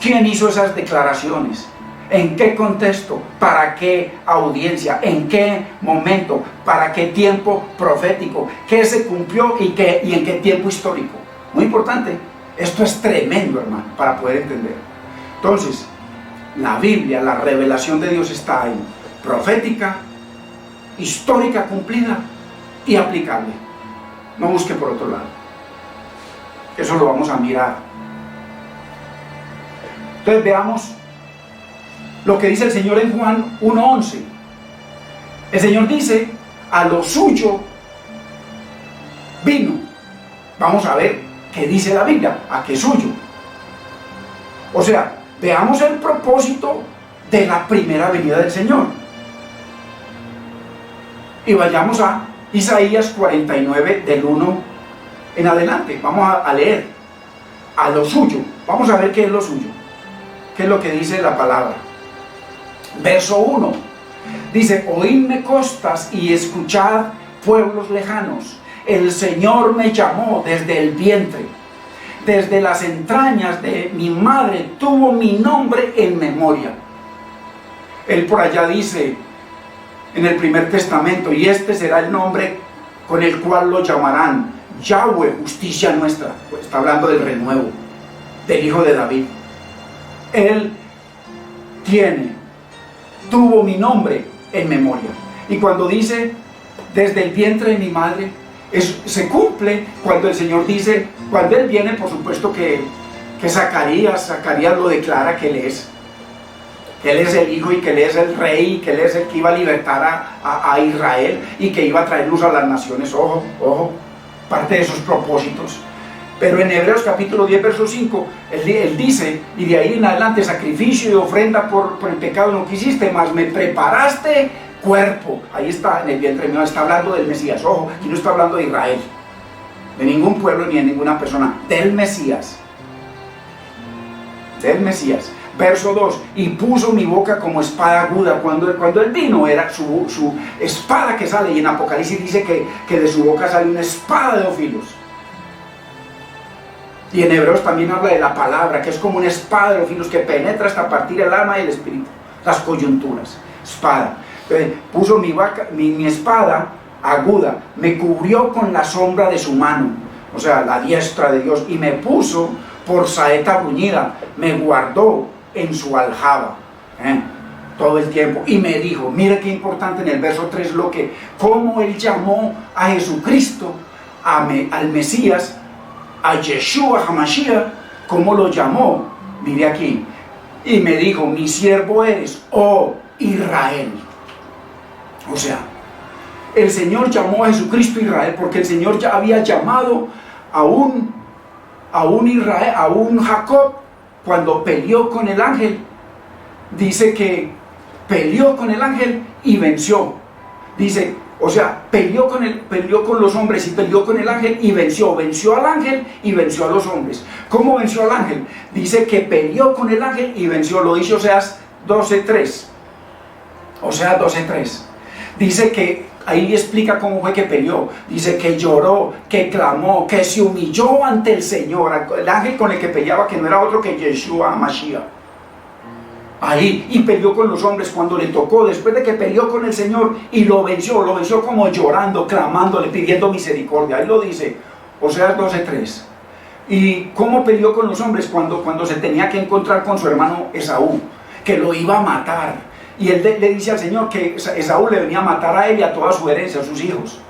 A: ¿Quién hizo esas declaraciones? ¿En qué contexto? ¿Para qué audiencia? ¿En qué momento? ¿Para qué tiempo profético? ¿Qué se cumplió y en qué tiempo histórico? Muy importante. Esto es tremendo, hermano, para poder entender. Entonces, la Biblia, la revelación de Dios está ahí. Profética, histórica cumplida y aplicable. No busque por otro lado. Eso lo vamos a mirar. Entonces veamos lo que dice el Señor en Juan 1:11. El Señor dice, a lo suyo vino. Vamos a ver qué dice la Biblia, a qué suyo. O sea, veamos el propósito de la primera venida del Señor. Y vayamos a Isaías 49 del 1 en adelante. Vamos a leer a lo suyo. Vamos a ver qué es lo suyo. ¿Qué es lo que dice la palabra? Verso 1. Dice, oídme costas y escuchad pueblos lejanos. El Señor me llamó desde el vientre. Desde las entrañas de mi madre tuvo mi nombre en memoria. Él por allá dice en el primer testamento, y este será el nombre con el cual lo llamarán, Yahweh, justicia nuestra. Pues está hablando del renuevo, del hijo de David. Él tuvo mi nombre en memoria. Y cuando dice, desde el vientre de mi madre, se cumple cuando el Señor dice, cuando Él viene, por supuesto que Zacarías lo declara que Él es el Hijo y que Él es el Rey, y que Él es el que iba a libertar a Israel y que iba a traer luz a las naciones. Ojo, ojo, parte de esos propósitos. Pero en Hebreos capítulo 10, verso 5, él dice, y de ahí en adelante, sacrificio y ofrenda por el pecado no quisiste, mas me preparaste cuerpo. Ahí está, en el vientre mío, está hablando del Mesías. Ojo, aquí no está hablando de Israel, de ningún pueblo ni de ninguna persona, del Mesías. Del Mesías. Verso 2, y puso mi boca como espada aguda. Cuando Él vino, era su espada que sale, y en Apocalipsis dice que de su boca sale una espada de 2 filos. Y en Hebreos también habla de la palabra, que es como una espada de 2 filos que penetra hasta partir el alma y el espíritu, las coyunturas. Espada. Entonces, puso mi espada aguda, me cubrió con la sombra de su mano, o sea, la diestra de Dios, y me puso por saeta bruñida, me guardó en su aljaba, todo el tiempo, y me dijo, mire qué importante en el verso 3, cómo Él llamó a Jesucristo, al Mesías, a Yeshua HaMashiach, cómo lo llamó, mire aquí, y me dijo, mi siervo eres, oh Israel. O sea, el Señor llamó a Jesucristo Israel porque el Señor ya había llamado a un Israel, a un Jacob, cuando peleó con el ángel. Dice que peleó con el ángel y venció. Dice, o sea, peleó con los hombres y peleó con el ángel y venció. Venció al ángel y venció a los hombres. ¿Cómo venció al ángel? Dice que peleó con el ángel y venció. Lo dice Oseas 12:3. Oseas 12:3. Dice que ahí explica cómo fue que peleó. Dice que lloró, que clamó, que se humilló ante el Señor. El ángel con el que peleaba, que no era otro que Yeshua HaMashiach. Ahí, y peleó con los hombres cuando le tocó, después de que peleó con el Señor y lo venció como llorando, clamándole, pidiendo misericordia. Ahí lo dice Oseas 12:3. ¿Y cómo peleó con los hombres? Cuando se tenía que encontrar con su hermano Esaú, que lo iba a matar. Y él le dice al Señor que Esaú le venía a matar a él y a toda su herencia, a sus hijos.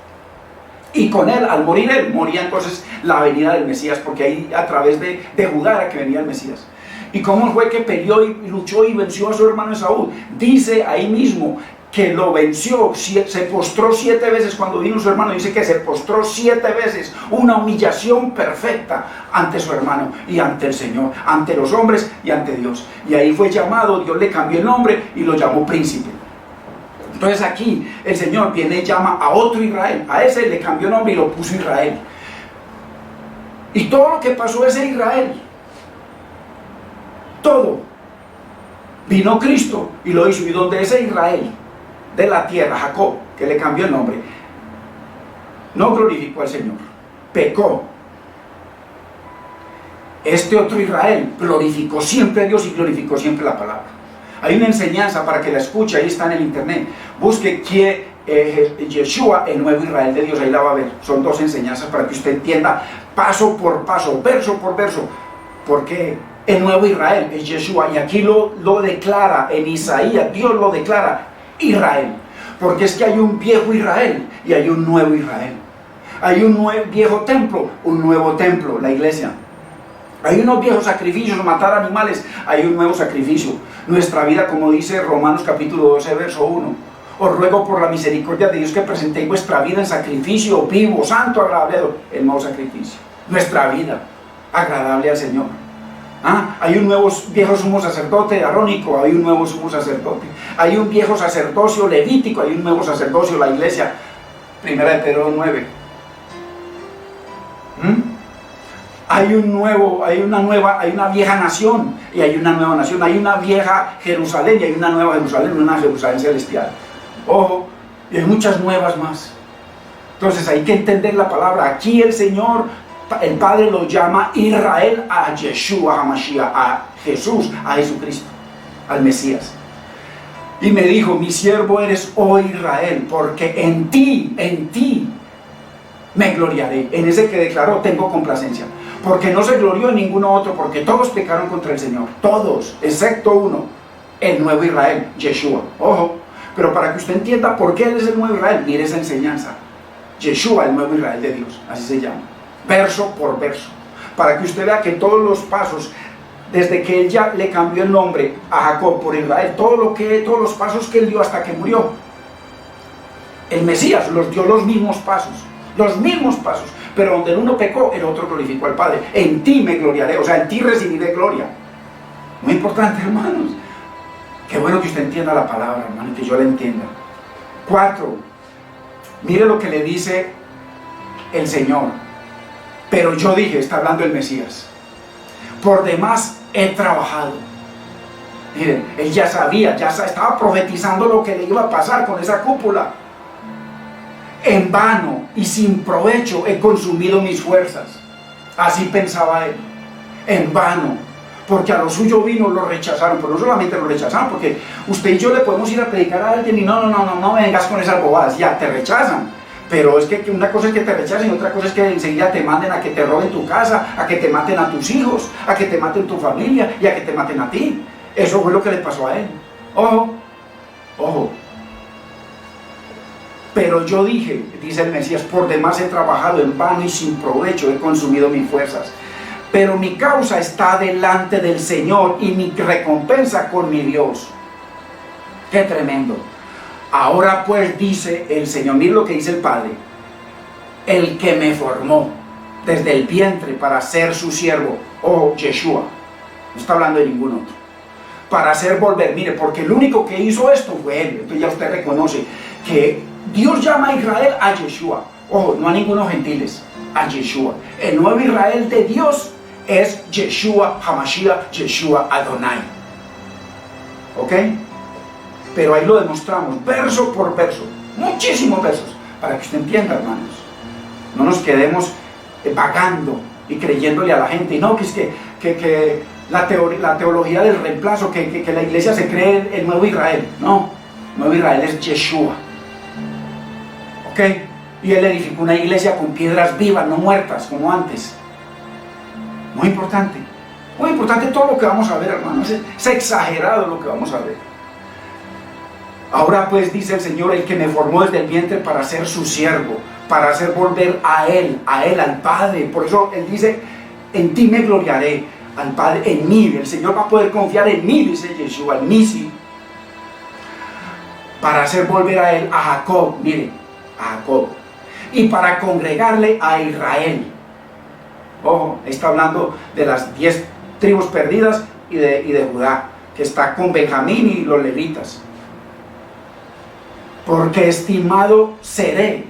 A: Y con él, al morir él, moría entonces la venida del Mesías, porque ahí a través de Judá era que venía el Mesías. ¿Y cómo fue que peleó y luchó y venció a su hermano Esaú? Dice ahí mismo, que lo venció, se postró 7 veces cuando vino su hermano, dice que se postró 7 veces, una humillación perfecta ante su hermano y ante el Señor, ante los hombres y ante Dios. Y ahí fue llamado, Dios le cambió el nombre y lo llamó príncipe. Entonces aquí el Señor viene y llama a otro Israel, a ese le cambió el nombre y lo puso Israel. Y todo lo que pasó es Israel, todo. Vino Cristo y lo hizo, y donde ese Israel de la tierra, Jacob, que le cambió el nombre, no glorificó al Señor, pecó. Este otro Israel glorificó siempre a Dios y glorificó siempre la palabra. Hay una enseñanza para que la escuche, ahí está en el internet. Busque Yeshua, el nuevo Israel de Dios, ahí la va a ver. Son 2 enseñanzas para que usted entienda paso por paso, verso por verso, porque el nuevo Israel es Yeshua. Y aquí lo declara en Isaías, Dios lo declara Israel, porque es que hay un viejo Israel y hay un nuevo Israel. Hay un viejo templo, un nuevo templo, la iglesia. Hay unos viejos sacrificios, matar animales, hay un nuevo sacrificio. Nuestra vida, como dice Romanos capítulo 12, verso 1. Os ruego por la misericordia de Dios que presentéis vuestra vida en sacrificio vivo, santo, agradable, el nuevo sacrificio. Nuestra vida, agradable al Señor. Hay un viejo sumo sacerdote arónico, hay un nuevo sumo sacerdote. Hay un viejo sacerdocio levítico, hay un nuevo sacerdocio, la iglesia. 1 de Pedro 9. Hay una vieja nación y hay una nueva nación. Hay una vieja Jerusalén y hay una nueva Jerusalén, una Jerusalén celestial. Ojo, y hay muchas nuevas más. Entonces hay que entender la palabra. Aquí el Señor, el Padre lo llama Israel a Yeshua, a Mashiach, a Jesús, a Jesucristo, al Mesías. Y me dijo, mi siervo eres, oh Israel, porque en ti me gloriaré. En ese que declaró, tengo complacencia. Porque no se glorió en ninguno otro, porque todos pecaron contra el Señor. Todos, excepto uno, el nuevo Israel, Yeshua. Ojo, pero para que usted entienda por qué Él es el nuevo Israel, mire esa enseñanza. Yeshua, el nuevo Israel de Dios, así se llama. Verso por verso. Para que usted vea que todos los pasos, desde que Él ya le cambió el nombre a Jacob por Israel, todos los pasos que Él dio hasta que murió, el Mesías los dio los mismos pasos. Pero donde el uno pecó, el otro glorificó al Padre. En ti me gloriaré, o sea, en ti recibiré gloria. Muy importante, hermanos. Qué bueno que usted entienda la palabra, hermano, y que yo la entienda. 4. Mire lo que le dice el Señor. Pero yo dije, está hablando el Mesías, por demás he trabajado. Miren, él ya sabía, ya estaba profetizando lo que le iba a pasar con esa cúpula. En vano y sin provecho he consumido mis fuerzas. Así pensaba él. En vano, porque a lo suyo vino, lo rechazaron. Pero no solamente lo rechazaron, porque usted y yo le podemos ir a predicar a alguien y no me vengas con esas bobadas, ya te rechazan. Pero es que una cosa es que te rechacen y otra cosa es que enseguida te manden a que te roben tu casa, a que te maten a tus hijos, a que te maten tu familia y a que te maten a ti. Eso fue lo que le pasó a él. Ojo, ojo. Pero yo dije, dice el Mesías, por demás he trabajado en vano y sin provecho he consumido mis fuerzas. Pero mi causa está delante del Señor y mi recompensa con mi Dios. ¡Qué tremendo! Ahora pues dice el Señor, mire lo que dice el Padre, el que me formó desde el vientre para ser su siervo, oh Yeshua, no está hablando de ningún otro, para hacer volver, mire, porque el único que hizo esto fue Él. Entonces ya usted reconoce que Dios llama a Israel a Yeshua, ojo, no a ninguno gentiles, a Yeshua. El nuevo Israel de Dios es Yeshua HaMashiach, Yeshua Adonai. ¿Ok? Pero ahí lo demostramos, verso por verso, muchísimos versos, para que usted entienda, hermanos. No nos quedemos vagando y creyéndole a la gente, y no, que es que la teología del reemplazo, que la iglesia se cree el nuevo Israel. No, el nuevo Israel es Yeshua. ¿Ok? Y Él edificó una iglesia con piedras vivas, no muertas, como antes. Muy importante todo lo que vamos a ver, hermanos. Es exagerado lo que vamos a ver. Ahora pues dice el Señor, el que me formó desde el vientre para ser su siervo, para hacer volver a Él, al Padre. Por eso Él dice, en ti me gloriaré, al Padre, en mí. El Señor va a poder confiar en mí, dice Yeshua, en mí sí. para hacer volver a él a Jacob, mire, a Jacob, y para congregarle a Israel. Ojo, está hablando de las 10 tribus perdidas y de Judá, que está con Benjamín y los levitas. Porque estimado seré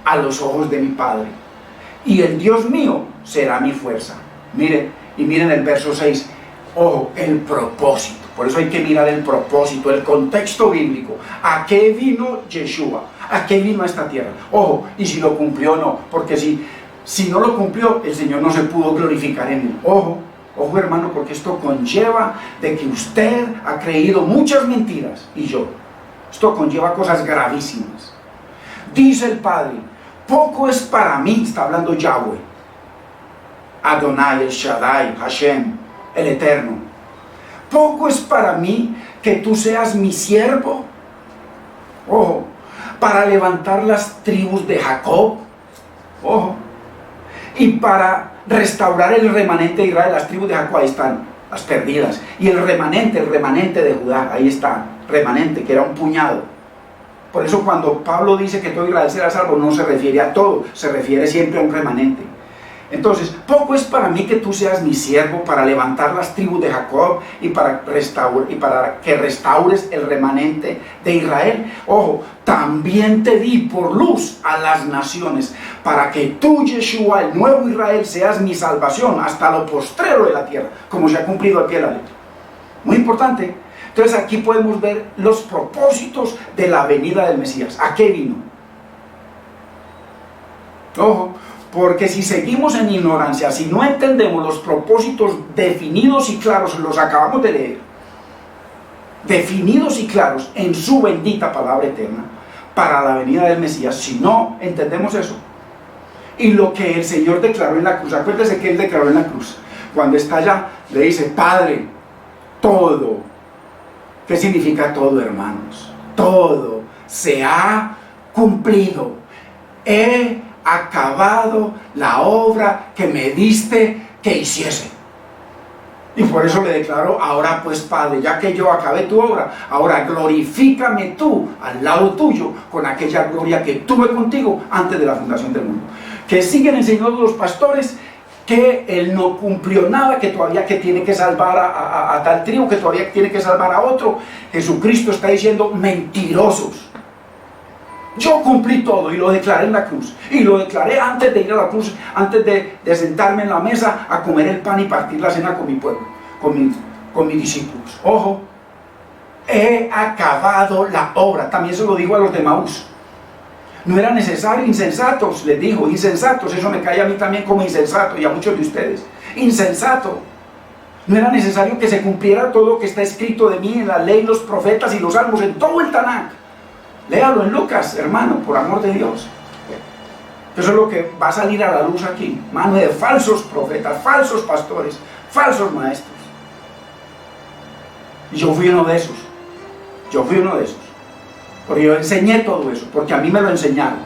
A: a los ojos de mi Padre, y el Dios mío será mi fuerza. Miren, y miren el verso 6, ojo, el propósito. Por eso hay que mirar el propósito, el contexto bíblico. ¿A qué vino Yeshua? ¿A qué vino a esta tierra? Ojo, y si lo cumplió o no, porque si no lo cumplió, el Señor no se pudo glorificar en él. Ojo, ojo hermano, porque esto conlleva de que usted ha creído muchas mentiras, y yo. Esto conlleva cosas gravísimas. Dice el Padre, poco es para mí, está hablando Yahweh, Adonai, el Shaddai, Hashem, el Eterno. Poco es para mí que tú seas mi siervo, ojo, para levantar las tribus de Jacob, ojo, y para restaurar el remanente de Israel. Las tribus de Jacob, ahí están, las perdidas, y el remanente de Judá, ahí está, remanente, que era un puñado. Por eso cuando Pablo dice que todo Israel será salvo, no se refiere a todo, se refiere siempre a un remanente. Entonces, poco es para mí que tú seas mi siervo para levantar las tribus de Jacob y para que restaures el remanente de Israel. Ojo, también te di por luz a las naciones, para que tú, Yeshua, el nuevo Israel, seas mi salvación hasta lo postrero de la tierra, como se ha cumplido aquí en la letra. Muy importante. Entonces aquí podemos ver los propósitos de la venida del Mesías. ¿A qué vino? Ojo, porque si seguimos en ignorancia, si no entendemos los propósitos definidos y claros, los acabamos de leer, definidos y claros en su bendita palabra eterna, para la venida del Mesías, si no entendemos eso, y lo que el Señor declaró en la cruz, acuérdese que Él declaró en la cruz, cuando está allá, le dice, Padre, todo. ¿Qué significa todo, hermanos? Todo se ha cumplido. He acabado la obra que me diste que hiciese. Y por eso le declaro, ahora pues Padre, ya que yo acabé tu obra, ahora glorifícame tú al lado tuyo con aquella gloria que tuve contigo antes de la fundación del mundo. Que siguen enseñando los pastores que Él no cumplió nada, que todavía que tiene que salvar a tal tribu, que todavía tiene que salvar a otro. Jesucristo está diciendo, mentirosos. Yo cumplí todo y lo declaré en la cruz. Y lo declaré antes de ir a la cruz, antes de sentarme en la mesa a comer el pan y partir la cena con mi pueblo, con mis discípulos. Ojo, he acabado la obra. También se lo digo a los de Maús. No era necesario, insensatos, les dijo, insensatos, eso me cae a mí también como insensato y a muchos de ustedes, insensato. No era necesario que se cumpliera todo lo que está escrito de mí en la ley, los profetas y los salmos, en todo el Tanakh. Léalo en Lucas, hermano, por amor de Dios. Eso es lo que va a salir a la luz aquí, mano de falsos profetas, falsos pastores, falsos maestros. Y yo fui uno de esos, porque yo enseñé todo eso, porque a mí me lo enseñaron.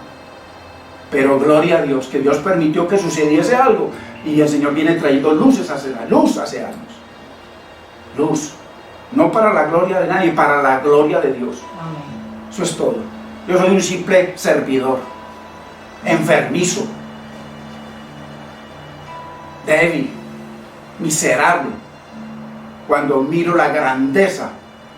A: Pero gloria a Dios, que Dios permitió que sucediese algo, y el Señor viene trayendo luz hace años. Luz, no para la gloria de nadie, para la gloria de Dios. Amén. Eso es todo. Yo soy un simple servidor, enfermizo, débil, miserable, cuando miro la grandeza,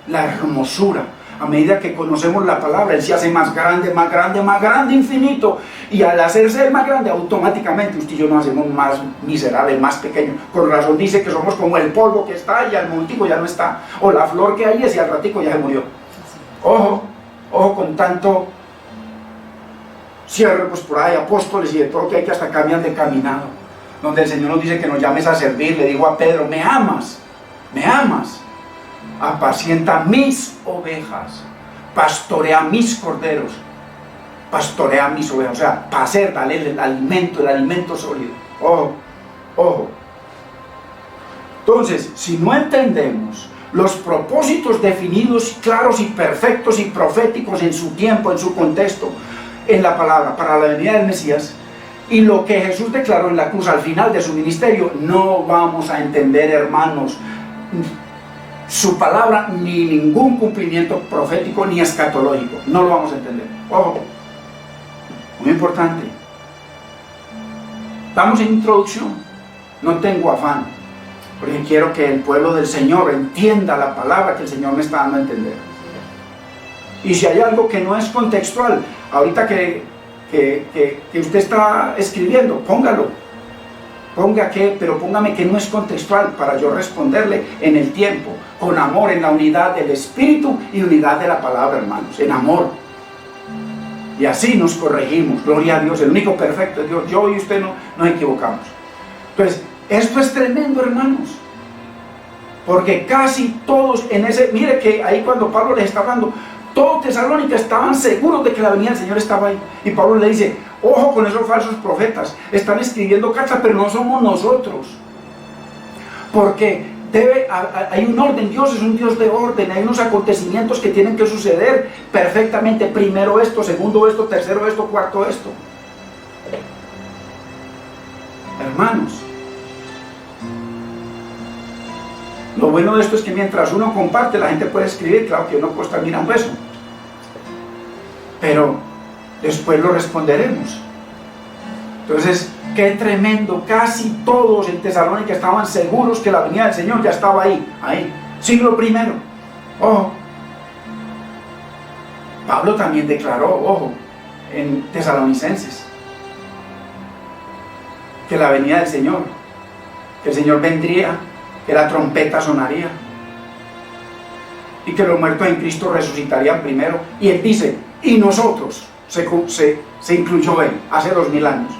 A: la hermosura. A medida que conocemos la palabra, Él se hace más grande, más grande, más grande, infinito. Y al hacerse Él más grande, automáticamente usted y yo nos hacemos más miserables, más pequeños. Con razón dice que somos como el polvo que está y al momentico ya no está. O la flor que hay y al ratico ya se murió. Ojo, ojo con tanto siervos por ahí, apóstoles y de todo que hay que hasta cambian de caminado. Donde el Señor nos dice que nos llames a servir. Le digo a Pedro, me amas, apacienta mis ovejas, pastorea mis corderos, pastorea mis ovejas, o sea, para hacer, dale el alimento sólido. Ojo, ojo. Entonces, si no entendemos los propósitos definidos, claros y perfectos y proféticos en su tiempo, en su contexto, en la palabra, para la venida del Mesías, y lo que Jesús declaró en la cruz al final de su ministerio, no vamos a entender, hermanos, su palabra, ni ningún cumplimiento profético ni escatológico. No lo vamos a entender. Ojo, muy importante. Vamos en introducción. No tengo afán, porque quiero que el pueblo del Señor entienda la palabra que el Señor me está dando a entender. Y si hay algo que no es contextual, ahorita que usted está escribiendo, póngalo. Ponga que, pero póngame que no es contextual para yo responderle en el tiempo, con amor, en la unidad del Espíritu y unidad de la palabra, hermanos, en amor. Y así nos corregimos, gloria a Dios, el único perfecto es Dios. Yo y usted no nos equivocamos. Entonces, esto es tremendo, hermanos, porque casi todos en ese, mire que ahí cuando Pablo les está hablando, todos Tesalónica estaban seguros de que la venida del Señor estaba ahí. Y Pablo le dice, ojo con esos falsos profetas, están escribiendo cartas, pero no somos nosotros. Porque hay un orden, Dios es un Dios de orden, hay unos acontecimientos que tienen que suceder perfectamente. Primero esto, segundo esto, tercero esto, cuarto esto. Hermanos, lo bueno de esto es que mientras uno comparte, la gente puede escribir. Claro que uno puede estar mirando eso, pero después lo responderemos. Entonces, qué tremendo. Casi todos en Tesalónica estaban seguros que la venida del Señor ya estaba ahí. Siglo primero. Ojo. Pablo también declaró, ojo, en Tesalonicenses, que la venida del Señor, que el Señor vendría, que la trompeta sonaría y que los muertos en Cristo resucitarían primero. Y él dice, y nosotros, se incluyó él, hace 2000 años.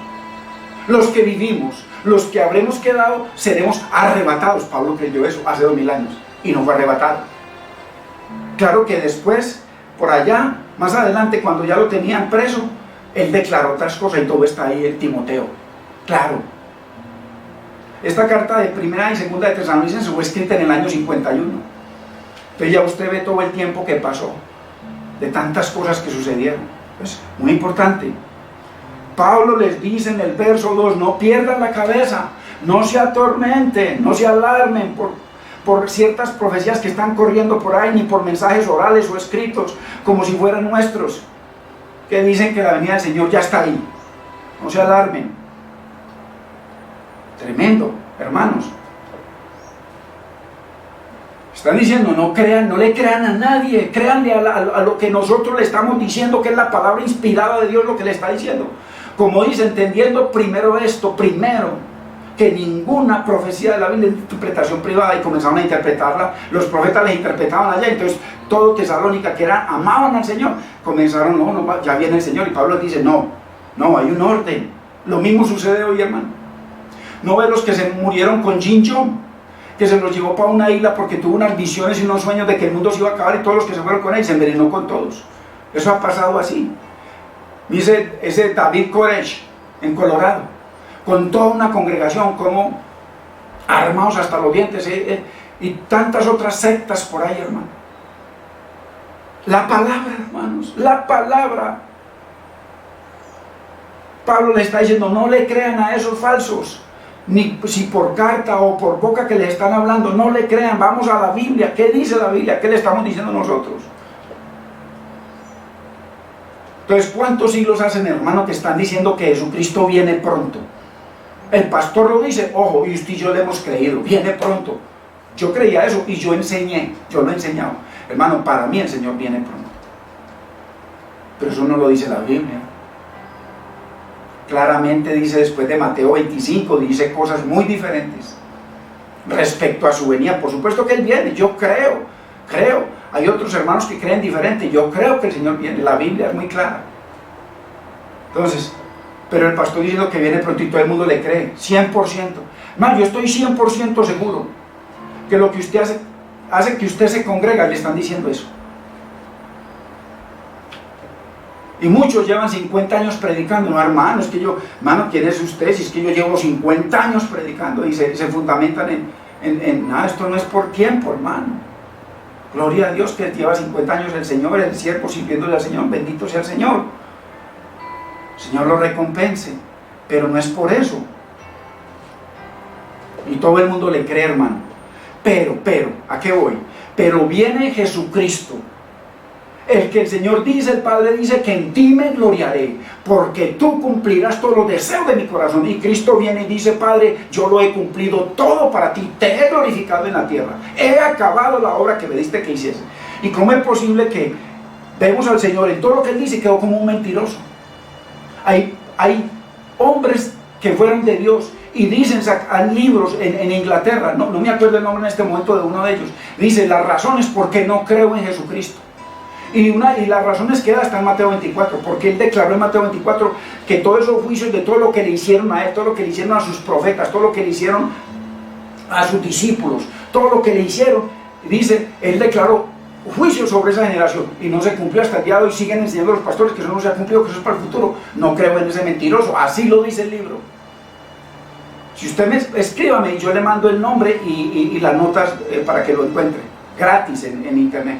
A: Los que vivimos, los que habremos quedado, seremos arrebatados. Pablo creyó eso hace 2000 años y no fue arrebatado. Claro que después, por allá, más adelante, cuando ya lo tenían preso, él declaró otras cosas y todo está ahí en Timoteo. Claro. Esta carta de primera y segunda de Tesalonicenses fue escrita en el año 51. Entonces ya usted ve todo el tiempo que pasó, de tantas cosas que sucedieron. Es muy importante. Pablo les dice en el verso 2, no pierdan la cabeza, no se atormenten, no se alarmen por ciertas profecías que están corriendo por ahí, ni por mensajes orales o escritos, como si fueran nuestros, que dicen que la venida del Señor ya está ahí. No se alarmen. Tremendo, hermanos. Están diciendo, no crean, no le crean a nadie, créanle a lo que nosotros le estamos diciendo, que es la palabra inspirada de Dios lo que le está diciendo. Como dice, entendiendo primero esto, que ninguna profecía de la Biblia es interpretación privada, y comenzaron a interpretarla, los profetas les interpretaban allá. Entonces todo Tesalónica, que amaban al Señor, comenzaron, no, ya viene el Señor. Y Pablo dice, no, hay un orden. Lo mismo sucede hoy, hermano. ¿No ves los que se murieron con Jin Jong, que se los llevó para una isla porque tuvo unas visiones y unos sueños de que el mundo se iba a acabar, y todos los que se fueron con él se envenenó con todos? Eso ha pasado así. Dice ese David Koresh en Colorado, con toda una congregación, como armados hasta los dientes, y tantas otras sectas por ahí, hermano. La palabra, hermanos, la palabra. Pablo le está diciendo, no le crean a esos falsos, ni si por carta o por boca que les están hablando, no le crean. Vamos a la Biblia. ¿Qué dice la Biblia? ¿Qué le estamos diciendo nosotros? Entonces, ¿cuántos siglos hacen, hermano, que están diciendo que Jesucristo viene pronto? El pastor lo dice, ojo, y usted y yo le hemos creído, viene pronto. Yo creía eso y yo lo he enseñado. Hermano, para mí el Señor viene pronto. Pero eso no lo dice la Biblia. Claramente dice, después de Mateo 25, dice cosas muy diferentes respecto a su venida. Por supuesto que Él viene, yo creo. Hay otros hermanos que creen diferente. Yo creo que el Señor viene, la Biblia es muy clara. Entonces, pero el pastor diciendo que viene pronto y todo el mundo le cree, 100%. Man, yo estoy 100% seguro que lo que usted hace que usted se congrega, le están diciendo eso. Y muchos llevan 50 años predicando. No, hermano, hermano, ¿quién es usted? Si es que yo llevo 50 años predicando, y se fundamentan en nada. Esto no es por tiempo, hermano. Gloria a Dios que lleva 50 años el Señor, el siervo sirviéndole al Señor. Bendito sea el Señor. El Señor lo recompense. Pero no es por eso. Y todo el mundo le cree, hermano. Pero, ¿a qué voy? pero viene Jesucristo, el que el Señor dice, el Padre dice, que en ti me gloriaré, porque tú cumplirás todos los deseos de mi corazón. Y Cristo viene y dice, Padre, yo lo he cumplido todo para ti, te he glorificado en la tierra, he acabado la obra que me diste que hiciese. ¿Y cómo es posible que vemos al Señor en todo lo que Él dice quedó como un mentiroso? Hay hombres que fueron de Dios y dicen, sacan libros en Inglaterra, no me acuerdo el nombre en este momento de uno de ellos, dice las razones por qué no creo en Jesucristo. Y las razones que da está en Mateo 24, porque Él declaró en Mateo 24 que todos esos juicios de todo lo que le hicieron a Él, todo lo que le hicieron a sus profetas, todo lo que le hicieron a sus discípulos, todo lo que le hicieron, dice, Él declaró juicio sobre esa generación y no se cumplió hasta el día de hoy. Siguen enseñando a los pastores que eso no se ha cumplido, que eso es para el futuro. No creo en ese mentiroso, así lo dice el libro. Si usted escríbame y yo le mando el nombre y las notas para que lo encuentre gratis en internet,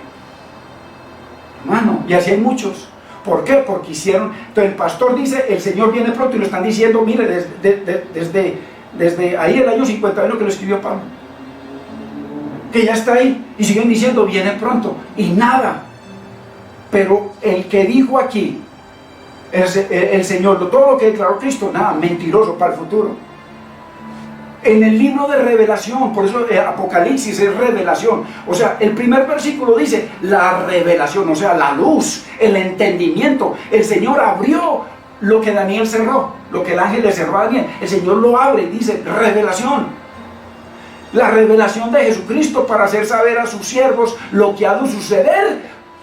A: hermano. Y así hay muchos. ¿Por qué? Porque hicieron. Entonces el pastor dice, el Señor viene pronto, y lo están diciendo, mire, desde ahí el año 51 que lo escribió Pablo, que ya está ahí, y siguen diciendo, viene pronto, y nada. Pero el que dijo aquí, el Señor, todo lo que declaró Cristo, nada, mentiroso para el futuro. En el libro de revelación, por eso Apocalipsis es revelación, o sea, el primer versículo dice la revelación, o sea, la luz, el entendimiento. El Señor abrió lo que Daniel cerró, lo que el ángel le cerró a Daniel, el Señor lo abre y dice revelación. La revelación de Jesucristo para hacer saber a sus siervos lo que ha de suceder.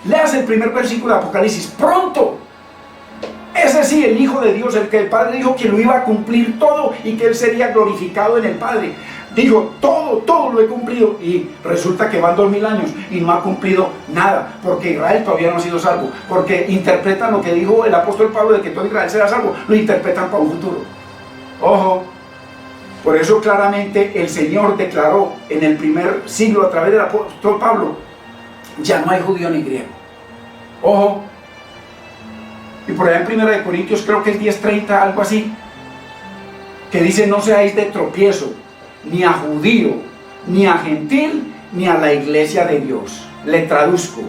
A: Leas el primer versículo de Apocalipsis, pronto. Ese sí, el Hijo de Dios, el que el Padre dijo que lo iba a cumplir todo y que Él sería glorificado en el Padre. Dijo, todo lo he cumplido, y resulta que van 2000 años y no ha cumplido nada, porque Israel todavía no ha sido salvo, porque interpretan lo que dijo el apóstol Pablo de que todo Israel será salvo, lo interpretan para un futuro. Ojo, por eso claramente el Señor declaró en el primer siglo a través del apóstol Pablo, ya no hay judío ni griego. Ojo. Y por allá en 1 Corintios, creo que es 10:30, algo así, que dice, no seáis de tropiezo, ni a judío, ni a gentil, ni a la iglesia de Dios. Le traduzco,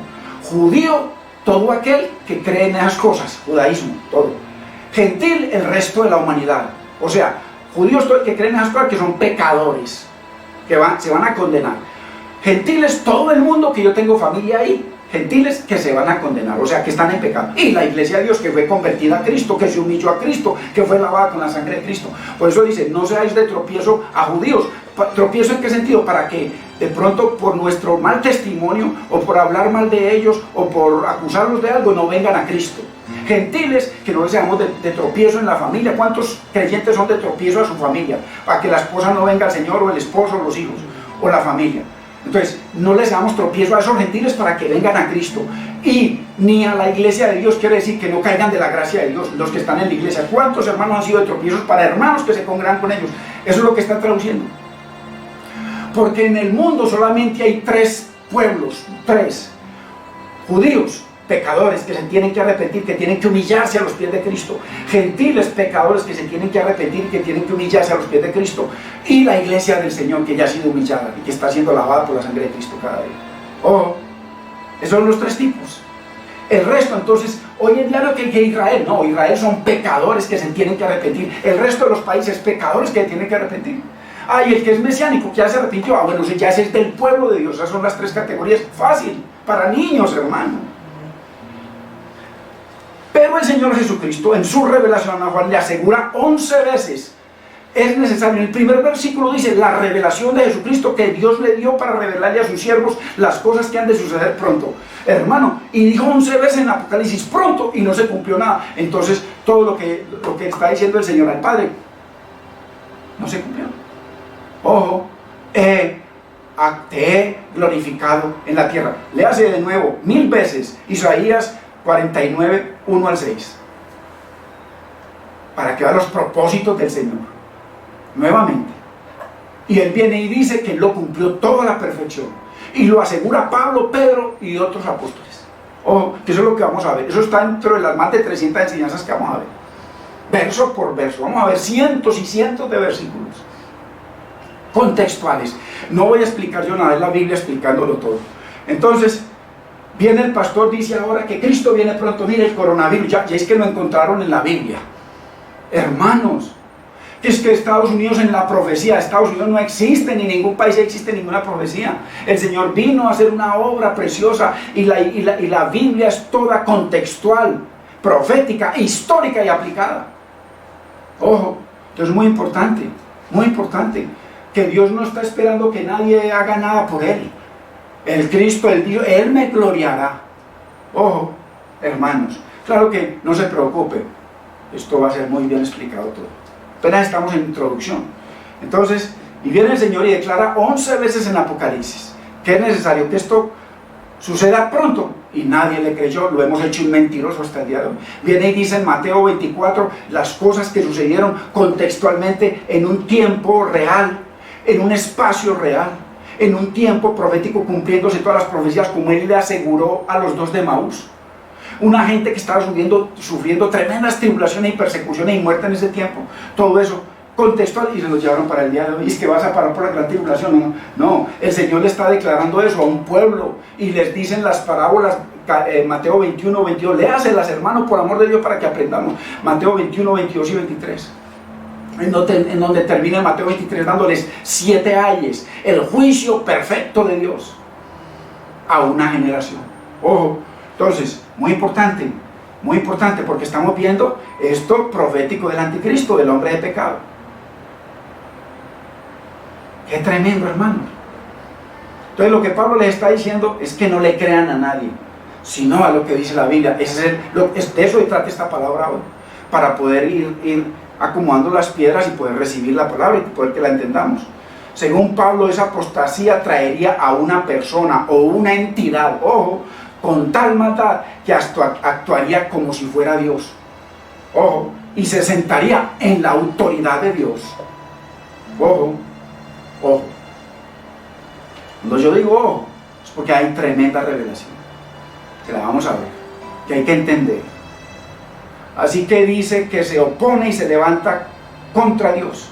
A: judío, todo aquel que cree en esas cosas, judaísmo, todo. Gentil, el resto de la humanidad. O sea, judíos todo el que creen en esas cosas, que son pecadores, que se van a condenar. Gentiles, todo el mundo, que yo tengo familia ahí, gentiles que se van a condenar, o sea, que están en pecado. Y la iglesia de Dios, que fue convertida a Cristo, que se humilló a Cristo, que fue lavada con la sangre de Cristo. Por eso dice, no seáis de tropiezo a judíos. ¿Tropiezo en qué sentido? Para que de pronto por nuestro mal testimonio, o por hablar mal de ellos, o por acusarlos de algo, no vengan a Cristo. Gentiles, que no les seamos de tropiezo en la familia. ¿Cuántos creyentes son de tropiezo a su familia? Para que la esposa no venga al Señor, o el esposo, o los hijos, o la familia. Entonces, no les damos tropiezo a esos gentiles para que vengan a Cristo. Y ni a la iglesia de Dios, quiere decir que no caigan de la gracia de Dios, los que están en la iglesia. ¿Cuántos hermanos han sido de tropiezos para hermanos que se congregan con ellos? Eso es lo que está traduciendo. Porque en el mundo solamente hay 3 pueblos, 3. Judíos, pecadores que se tienen que arrepentir, que tienen que humillarse a los pies de Cristo. Gentiles, pecadores que se tienen que arrepentir, que tienen que humillarse a los pies de Cristo. Y la iglesia del Señor, que ya ha sido humillada y que está siendo lavada por la sangre de Cristo cada día. Oh, esos son los 3 tipos. El resto, entonces, hoy en día no que Israel, no, Israel son pecadores que se tienen que arrepentir. El resto de los países, pecadores que se tienen que arrepentir. Ah, y el que es mesiánico, que ya se arrepintió, bueno, ya ese es del pueblo de Dios. Esas son las 3 categorías. Fácil, para niños, hermano. Pero el Señor Jesucristo, en su revelación a Juan, le asegura 11 veces, es necesario. En el primer versículo dice, la revelación de Jesucristo que Dios le dio para revelarle a sus siervos las cosas que han de suceder pronto. Hermano, y dijo 11 veces en Apocalipsis, pronto, y no se cumplió nada. Entonces, todo lo que está diciendo el Señor al Padre, no se cumplió. Ojo, te he glorificado en la tierra. Léase de nuevo 1000 veces Isaías 49, 1 al 6, para que vean los propósitos del Señor nuevamente. Y Él viene y dice que Él lo cumplió toda la perfección, y lo asegura Pablo, Pedro y otros apóstoles. Ojo, que eso es lo que vamos a ver. Eso está dentro de las más de 300 enseñanzas que vamos a ver, verso por verso. Vamos a ver cientos y cientos de versículos contextuales. No voy a explicar yo nada, es la Biblia explicándolo todo. Entonces, viene el pastor, dice ahora que Cristo viene pronto. Mire, el coronavirus, ya es que lo encontraron en la Biblia. Hermanos, que es que Estados Unidos, en la profecía, Estados Unidos no existe, ni ningún país existe ninguna profecía. El Señor vino a hacer una obra preciosa y la Biblia es toda contextual, profética, histórica y aplicada. Ojo, entonces muy importante, que Dios no está esperando que nadie haga nada por Él. El Cristo, Él dijo, Él me gloriará. Ojo, hermanos, claro que no se preocupe, esto va a ser muy bien explicado todo. Apenas estamos en introducción. Entonces, y viene el Señor y declara 11 veces en Apocalipsis que es necesario que esto suceda pronto, y nadie le creyó. Lo hemos hecho un mentiroso hasta el día de hoy. Viene y dice en Mateo 24 las cosas que sucedieron contextualmente en un tiempo real, en un espacio real, en un tiempo profético, cumpliéndose todas las profecías, como Él le aseguró a los dos de Maús. Una gente que estaba sufriendo tremendas tribulaciones y persecuciones y muerte en ese tiempo. Todo eso contextual, y se los llevaron para el día de hoy. Y es que vas a parar por la gran tribulación. No, el Señor le está declarando eso a un pueblo y les dicen las parábolas. Mateo 21, 22, léaselas, hermanos, por amor de Dios, para que aprendamos. Mateo 21, 22 y 23. En donde termina Mateo 23 dándoles 7 ayes, el juicio perfecto de Dios a una generación. Ojo, entonces, muy importante, porque estamos viendo esto profético del anticristo, del hombre de pecado. Qué tremendo, hermanos. Entonces, lo que Pablo les está diciendo es que no le crean a nadie, sino a lo que dice la Biblia. De eso trata esta palabra hoy, para poder ir acomodando las piedras y poder recibir la palabra y poder que la entendamos. Según Pablo, esa apostasía traería a una persona o una entidad, ojo, con tal maldad que hasta actuaría como si fuera Dios. Ojo, y se sentaría en la autoridad de Dios. Ojo. Cuando yo digo ojo, es porque hay tremenda revelación, que la vamos a ver, que hay que entender. Así que dice que se opone y se levanta contra Dios.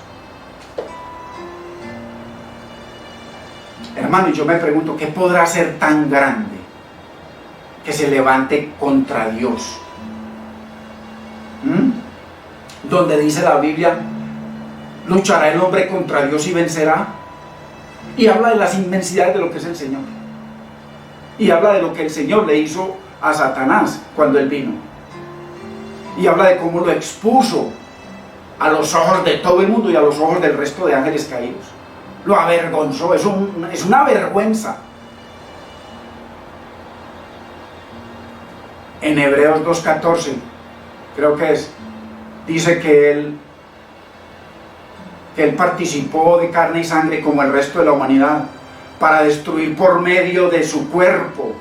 A: Hermano, y yo me pregunto, ¿qué podrá ser tan grande que se levante contra Dios? Donde dice la Biblia, luchará el hombre contra Dios y vencerá. Y habla de las inmensidades de lo que es el Señor. Y habla de lo que el Señor le hizo a Satanás cuando Él vino. Y habla de cómo lo expuso a los ojos de todo el mundo y a los ojos del resto de ángeles caídos. Lo avergonzó, es una vergüenza. En Hebreos 2:14, creo que es, dice que él participó de carne y sangre como el resto de la humanidad, para destruir por medio de su cuerpo,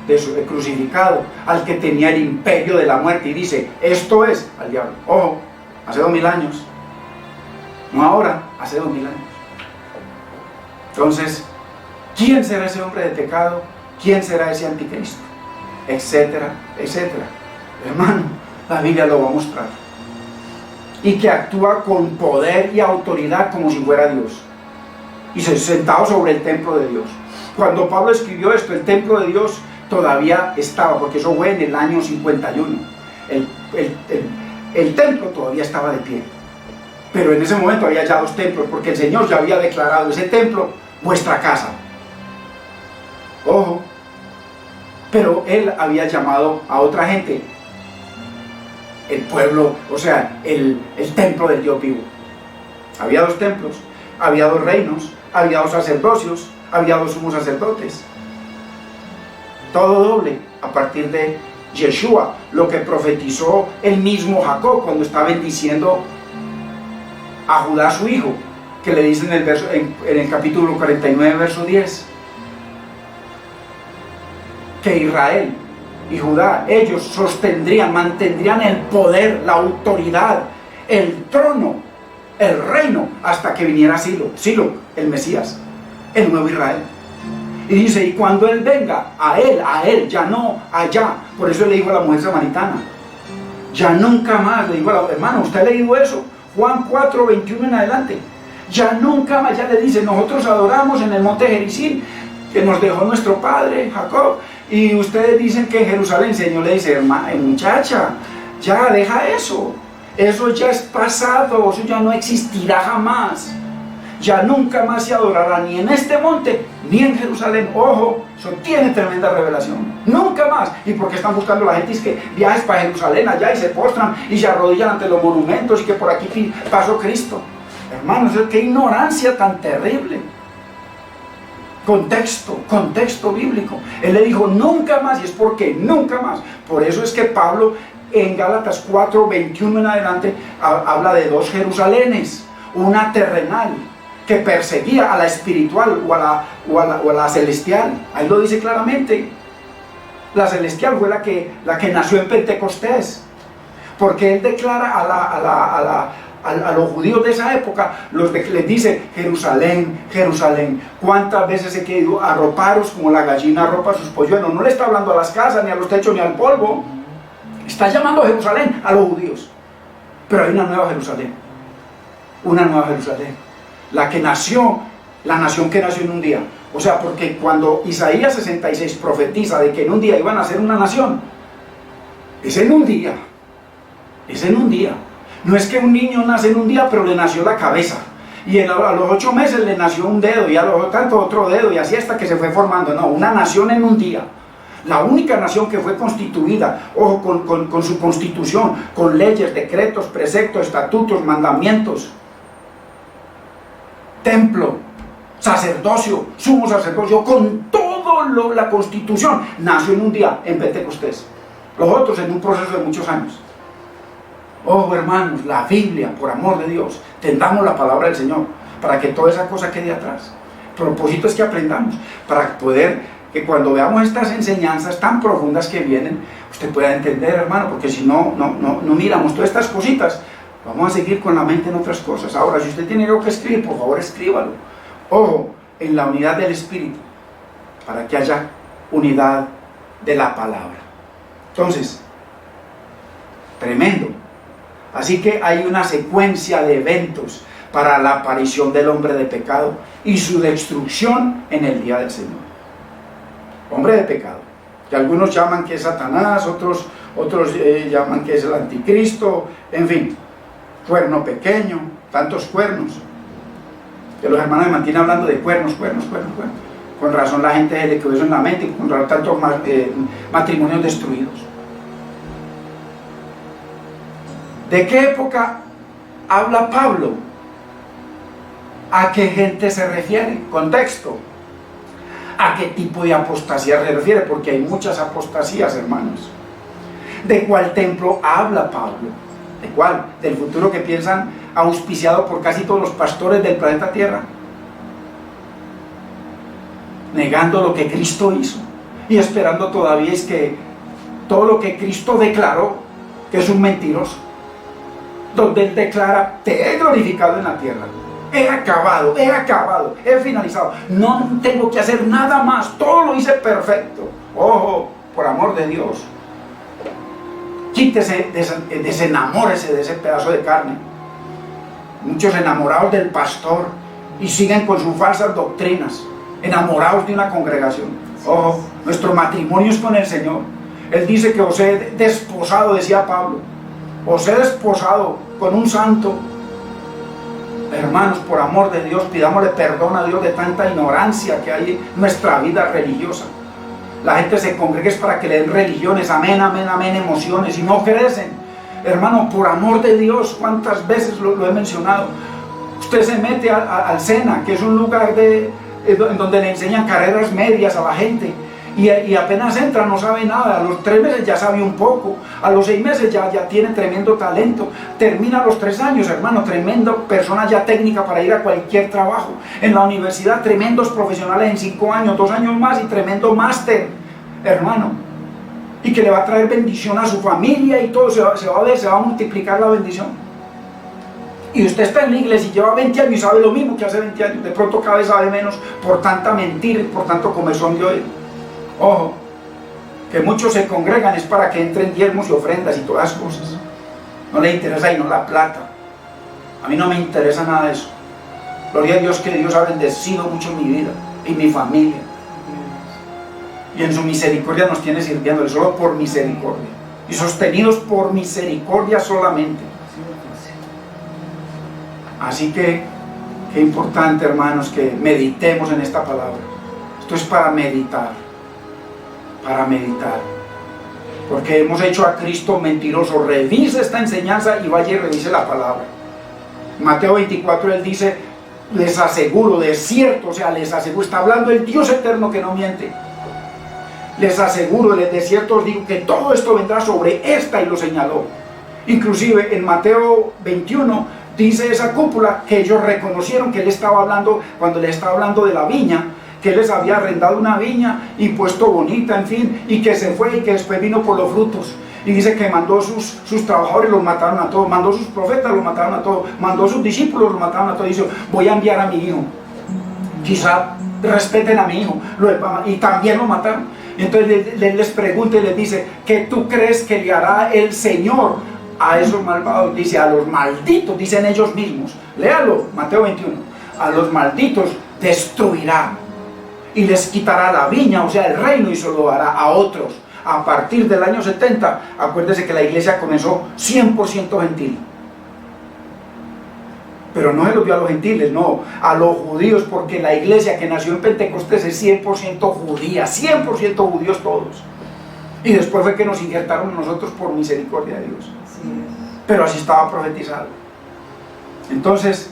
A: de su crucificado, al que tenía el imperio de la muerte. Y dice, esto es al diablo. Ojo, hace 2000 años, no ahora, hace 2000 años. Entonces, ¿quién será ese hombre de pecado? ¿Quién será ese anticristo? Etcétera, etcétera. Hermano, la Biblia lo va a mostrar. Y que actúa con poder y autoridad como si fuera Dios, y sentado sobre el templo de Dios. Cuando Pablo escribió esto, el templo de Dios todavía estaba, porque eso fue en el año 51. El templo todavía estaba de pie, pero en ese momento había ya 2 templos, porque el Señor ya había declarado ese templo vuestra casa. Ojo, pero Él había llamado a otra gente el pueblo, o sea, el templo del Dios vivo. Había 2 templos, había 2 reinos, había 2 sacerdocios, había 2 sumos sacerdotes. Todo doble a partir de Yeshua, lo que profetizó el mismo Jacob cuando está bendiciendo a Judá, su hijo, que le dice en el capítulo 49, verso 10, que Israel y Judá, ellos mantendrían el poder, la autoridad, el trono, el reino, hasta que viniera Silo, el Mesías, el nuevo Israel. Y dice, y cuando Él venga, a Él, ya no allá. Por eso le digo a la mujer samaritana, ya nunca más, le digo a la hermano, ¿usted ha leído eso? Juan 4, 21 en adelante. Ya nunca más, ya le dice, nosotros adoramos en el monte Gerizim, que nos dejó nuestro padre Jacob, y ustedes dicen que en Jerusalén. El Señor le dice: hermana, muchacha, ya deja eso, eso ya es pasado, eso ya no existirá jamás, ya nunca más se adorará ni en este monte ni en Jerusalén. Ojo, eso tiene tremenda revelación, nunca más. ¿Y por qué están buscando la gente? Es que viajes para Jerusalén allá y se postran y se arrodillan ante los monumentos, y que por aquí pasó Cristo. Hermanos, qué ignorancia tan terrible. Contexto bíblico. Él le dijo nunca más, y es porque nunca más. Por eso es que Pablo en Gálatas 4:21 en adelante habla de dos Jerusalenes, una terrenal que perseguía a la espiritual o a la celestial. Ahí lo dice claramente. La celestial fue la que nació en Pentecostés, porque él declara a los judíos de esa época, les dice: Jerusalén, Jerusalén, ¿cuántas veces he querido arroparos como la gallina arropa sus polluelos? No le está hablando a las casas, ni a los techos, ni al polvo. Está llamando a Jerusalén a los judíos. Pero hay una nueva Jerusalén, la nación que nació en un día. O sea, porque cuando Isaías 66 profetiza de que en un día iban a ser una nación, es en un día. No es que un niño nace en un día, pero le nació la cabeza, y a los 8 meses le nació un dedo, y a los tanto otro dedo, y así hasta que se fue formando. No, una nación en un día. La única nación que fue constituida, ojo, con su constitución, con leyes, decretos, preceptos, estatutos, mandamientos, templo, sacerdocio, sumo sacerdocio, con todo la constitución, nació en un día, en Pentecostés. Los otros en un proceso de muchos años. Oh, hermanos, la Biblia, por amor de Dios, tendamos la palabra del Señor para que toda esa cosa quede atrás. El propósito es que aprendamos para poder, que cuando veamos estas enseñanzas tan profundas que vienen, usted pueda entender, hermano, porque si no miramos todas estas cositas, vamos a seguir con la mente en otras cosas. Ahora, si usted tiene algo que escribir, por favor escríbalo. Ojo, en la unidad del Espíritu, para que haya unidad de la palabra. Entonces, tremendo. Así que hay una secuencia de eventos para la aparición del hombre de pecado y su destrucción en el día del Señor. Hombre de pecado, que algunos llaman que es Satanás, otros llaman que es el anticristo, en fin, cuerno pequeño, tantos cuernos, que los hermanos me mantienen hablando de cuernos. Con razón la gente se le quedó eso en la mente, con razón tantos matrimonios destruidos. ¿De qué época habla Pablo? ¿A qué gente se refiere? Contexto. ¿A qué tipo de apostasía se refiere? Porque hay muchas apostasías, hermanos. ¿De cuál templo habla Pablo? ¿De cuál? ¿Del futuro que piensan auspiciado por casi todos los pastores del planeta Tierra? Negando lo que Cristo hizo y esperando todavía es que todo lo que Cristo declaró, que es un mentiroso, donde Él declara: te he glorificado en la tierra, he acabado, he finalizado, no tengo que hacer nada más, todo lo hice perfecto. Ojo, por amor de Dios, quítese, desenamórese de ese pedazo de carne. Muchos enamorados del pastor y siguen con sus falsas doctrinas, enamorados de una congregación. Ojo, nuestro matrimonio es con el Señor. Él dice que os he desposado, decía Pablo, os he desposado con un santo. Hermanos, por amor de Dios, pidámosle perdón a Dios de tanta ignorancia que hay en nuestra vida religiosa. La gente se congrega es para que le den religiones, amén, emociones, y no crecen. Hermano, por amor de Dios, cuántas veces lo he mencionado. Usted se mete al SENA, que es un lugar en donde le enseñan carreras medias a la gente, y apenas entra no sabe nada. A los 3 meses ya sabe un poco, a los 6 meses ya tiene tremendo talento, termina a los 3 años, hermano, tremenda persona ya técnica para ir a cualquier trabajo. En la universidad, tremendos profesionales en 5 años, 2 años más, y tremendo máster, hermano, y que le va a traer bendición a su familia, y todo se va a multiplicar la bendición. Y usted está en la iglesia y lleva 20 años y sabe lo mismo que hace 20 años, de pronto cada vez sabe menos por tanta mentira y por tanto comezón de oír. Ojo, que muchos se congregan es para que entren diezmos y ofrendas y todas las cosas. No le interesa y no la plata. A mí no me interesa nada de eso. Gloria a Dios que Dios ha bendecido mucho mi vida y mi familia. Y en su misericordia nos tiene sirviéndole, solo por misericordia. Y sostenidos por misericordia solamente. Así que, qué importante, hermanos, que meditemos en esta palabra. Esto es para meditar. Para meditar. Porque hemos hecho a Cristo mentiroso. Revise esta enseñanza y vaya y revise la palabra. Mateo 24, él dice, les aseguro, de cierto, o sea, les aseguro, está hablando el Dios eterno que no miente. Les aseguro, de cierto os digo que todo esto vendrá sobre esta, y lo señaló. Inclusive en Mateo 21 dice esa cúpula que ellos reconocieron que él estaba hablando, cuando le estaba hablando de la viña, que él les había arrendado una viña y puesto bonita, en fin, y que se fue y que después vino por los frutos. Y dice que mandó sus trabajadores, los mataron a todos, mandó sus profetas, los mataron a todos, mandó sus discípulos, los mataron a todos. Dice, voy a enviar a mi hijo, quizá respeten a mi hijo, y también lo mataron. Y entonces les pregunta y les dice, ¿qué tú crees que le hará el Señor a esos malvados? Dice, a los malditos, dicen ellos mismos. Léalo, Mateo 21. A los malditos destruirá y les quitará la viña, o sea, el reino, y se lo dará a otros. A partir del año 70, acuérdese que la iglesia comenzó 100% gentil. Pero no se lo dio a los gentiles, no, a los judíos, porque la iglesia que nació en Pentecostés es 100% judía, 100% judíos todos. Y después fue que nos injertaron nosotros por misericordia de Dios. Pero así estaba profetizado. Entonces,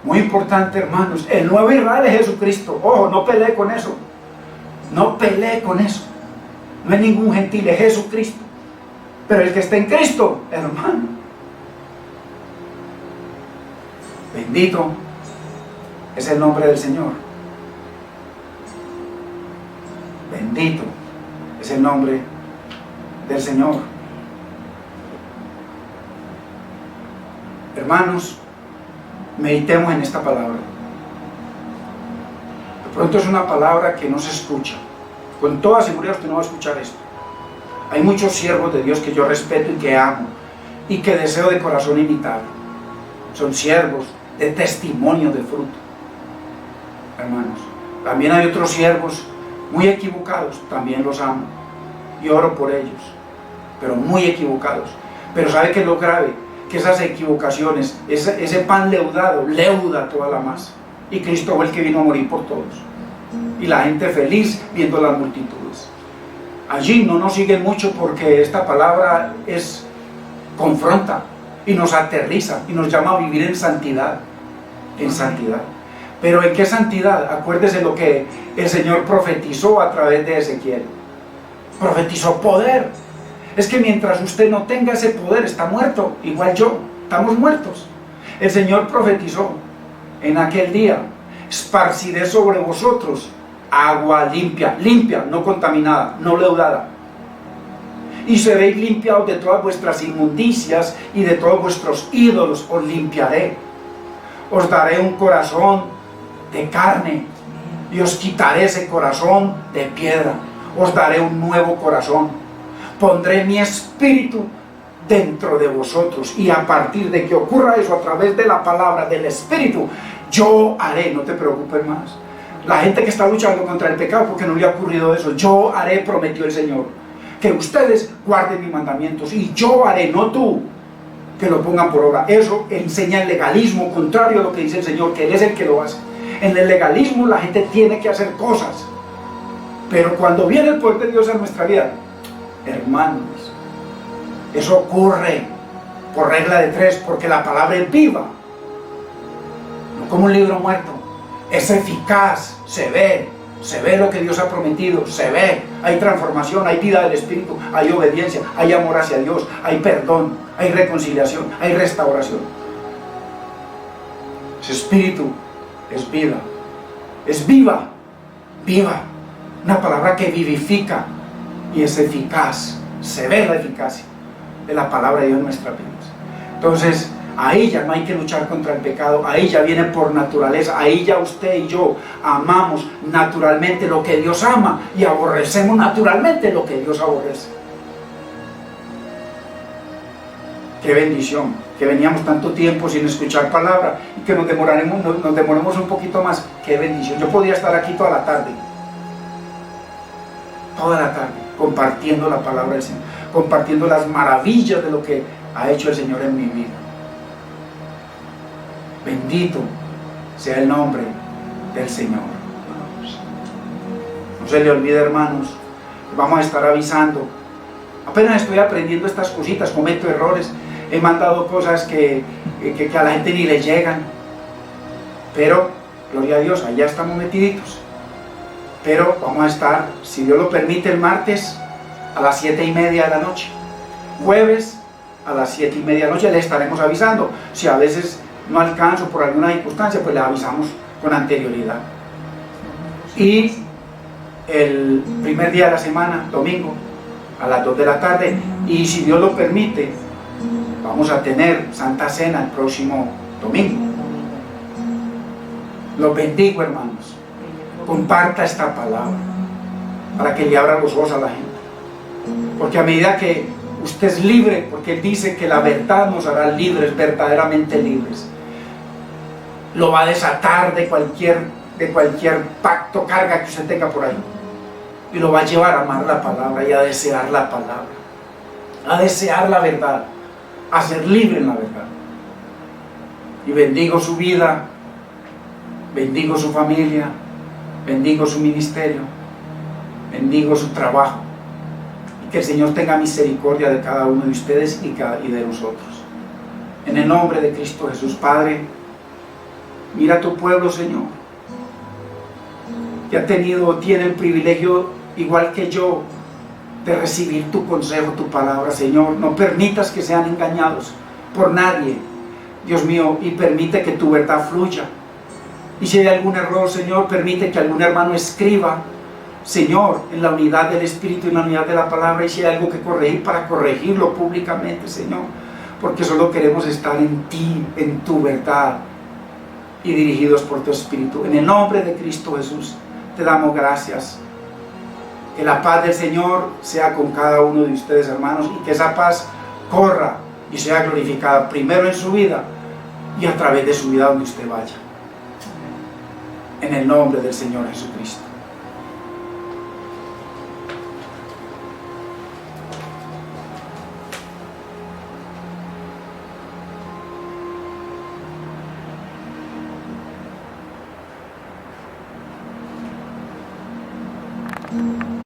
A: muy importante, hermanos, el nuevo Israel es Jesucristo. Ojo, no pelee con eso. No pelee con eso. No es ningún gentil, es Jesucristo. Pero el que está en Cristo, hermano, bendito es el nombre del Señor. Bendito es el nombre del Señor. Hermanos, meditemos en esta palabra. De pronto es una palabra que no se escucha. Con toda seguridad usted no va a escuchar esto. Hay muchos siervos de Dios que yo respeto y que amo y que deseo de corazón imitar. Son siervos de testimonio, de fruto. Hermanos, también hay otros siervos muy equivocados, también los amo y oro por ellos, pero muy equivocados. Pero ¿sabe qué es lo grave? Que esas equivocaciones, ese pan leudado, leuda toda la masa. Y Cristo fue el que vino a morir por todos. Y la gente feliz viendo las multitudes. Allí no nos siguen mucho porque esta palabra confronta y nos aterriza y nos llama a vivir en santidad. En santidad. Pero ¿en qué santidad? Acuérdese lo que el Señor profetizó a través de Ezequiel. Profetizó poder. Es que mientras usted no tenga ese poder, está muerto, igual yo, estamos muertos. El Señor profetizó en aquel día: esparciré sobre vosotros agua limpia, limpia, no contaminada, no leudada. Y seréis limpiados de todas vuestras inmundicias y de todos vuestros ídolos, os limpiaré. Os daré un corazón de carne y os quitaré ese corazón de piedra. Os daré un nuevo corazón. Pondré mi espíritu dentro de vosotros, y a partir de que ocurra eso, a través de la palabra del espíritu, yo haré, no te preocupes más. La gente que está luchando contra el pecado porque no le ha ocurrido eso, yo haré, prometió el Señor, que ustedes guarden mis mandamientos, y yo haré, no tú, que lo pongan por obra. Eso enseña el legalismo, contrario a lo que dice el Señor, que Él es el que lo hace. En el legalismo la gente tiene que hacer cosas, pero cuando viene el poder de Dios en nuestra vida, hermanos, eso ocurre por regla de tres, porque la palabra es viva, no como un libro muerto. Es eficaz, se ve lo que Dios ha prometido, se ve, hay transformación, hay vida del Espíritu, hay obediencia, hay amor hacia Dios, hay perdón, hay reconciliación, hay restauración. Ese Espíritu es vida, es viva, una palabra que vivifica y es eficaz, se ve la eficacia de la palabra de Dios en nuestras vidas. Entonces, ahí ya no hay que luchar contra el pecado, ahí ya viene por naturaleza, ahí ya usted y yo amamos naturalmente lo que Dios ama y aborrecemos naturalmente lo que Dios aborrece. Qué bendición, que veníamos tanto tiempo sin escuchar palabra y que nos demoremos un poquito más. Qué bendición, yo podría estar aquí toda la tarde. toda la tarde, compartiendo la palabra del Señor, compartiendo las maravillas de lo que ha hecho el Señor en mi vida. Bendito sea el nombre del Señor. No se le olvide, hermanos, vamos a estar avisando. Apenas estoy aprendiendo estas cositas, cometo errores, he mandado cosas que a la gente ni le llegan, pero gloria a Dios, allá estamos metiditos. Pero vamos a estar, si Dios lo permite, el martes a las 7:30 de la noche, jueves a las 7:30 de la noche, le estaremos avisando. Si a veces no alcanzo por alguna circunstancia, pues le avisamos con anterioridad. Y el primer día de la semana, domingo, a las 2 de la tarde, y si Dios lo permite, vamos a tener Santa Cena el próximo domingo. Los bendigo, hermanos. Comparta esta palabra para que le abra los ojos a la gente, porque a medida que usted es libre, porque Él dice que la verdad nos hará libres, verdaderamente libres, lo va a desatar de cualquier pacto, carga que usted tenga por ahí, y lo va a llevar a amar la palabra y a desear la palabra, a desear la verdad, a ser libre en la verdad. Y bendigo su vida, bendigo su familia, bendigo su ministerio, bendigo su trabajo, y que el Señor tenga misericordia de cada uno de ustedes y de nosotros. En el nombre de Cristo Jesús. Padre, mira a tu pueblo, Señor, que tiene el privilegio, igual que yo, de recibir tu consejo, tu palabra. Señor, no permitas que sean engañados por nadie, Dios mío, y permite que tu verdad fluya. Y si hay algún error, Señor, permite que algún hermano escriba, Señor, en la unidad del Espíritu y en la unidad de la palabra, y si hay algo que corregir, para corregirlo públicamente, Señor, porque solo queremos estar en ti, en tu verdad, y dirigidos por tu Espíritu. En el nombre de Cristo Jesús te damos gracias. Que la paz del Señor sea con cada uno de ustedes, hermanos, y que esa paz corra y sea glorificada primero en su vida y a través de su vida donde usted vaya. En el nombre del Señor Jesucristo.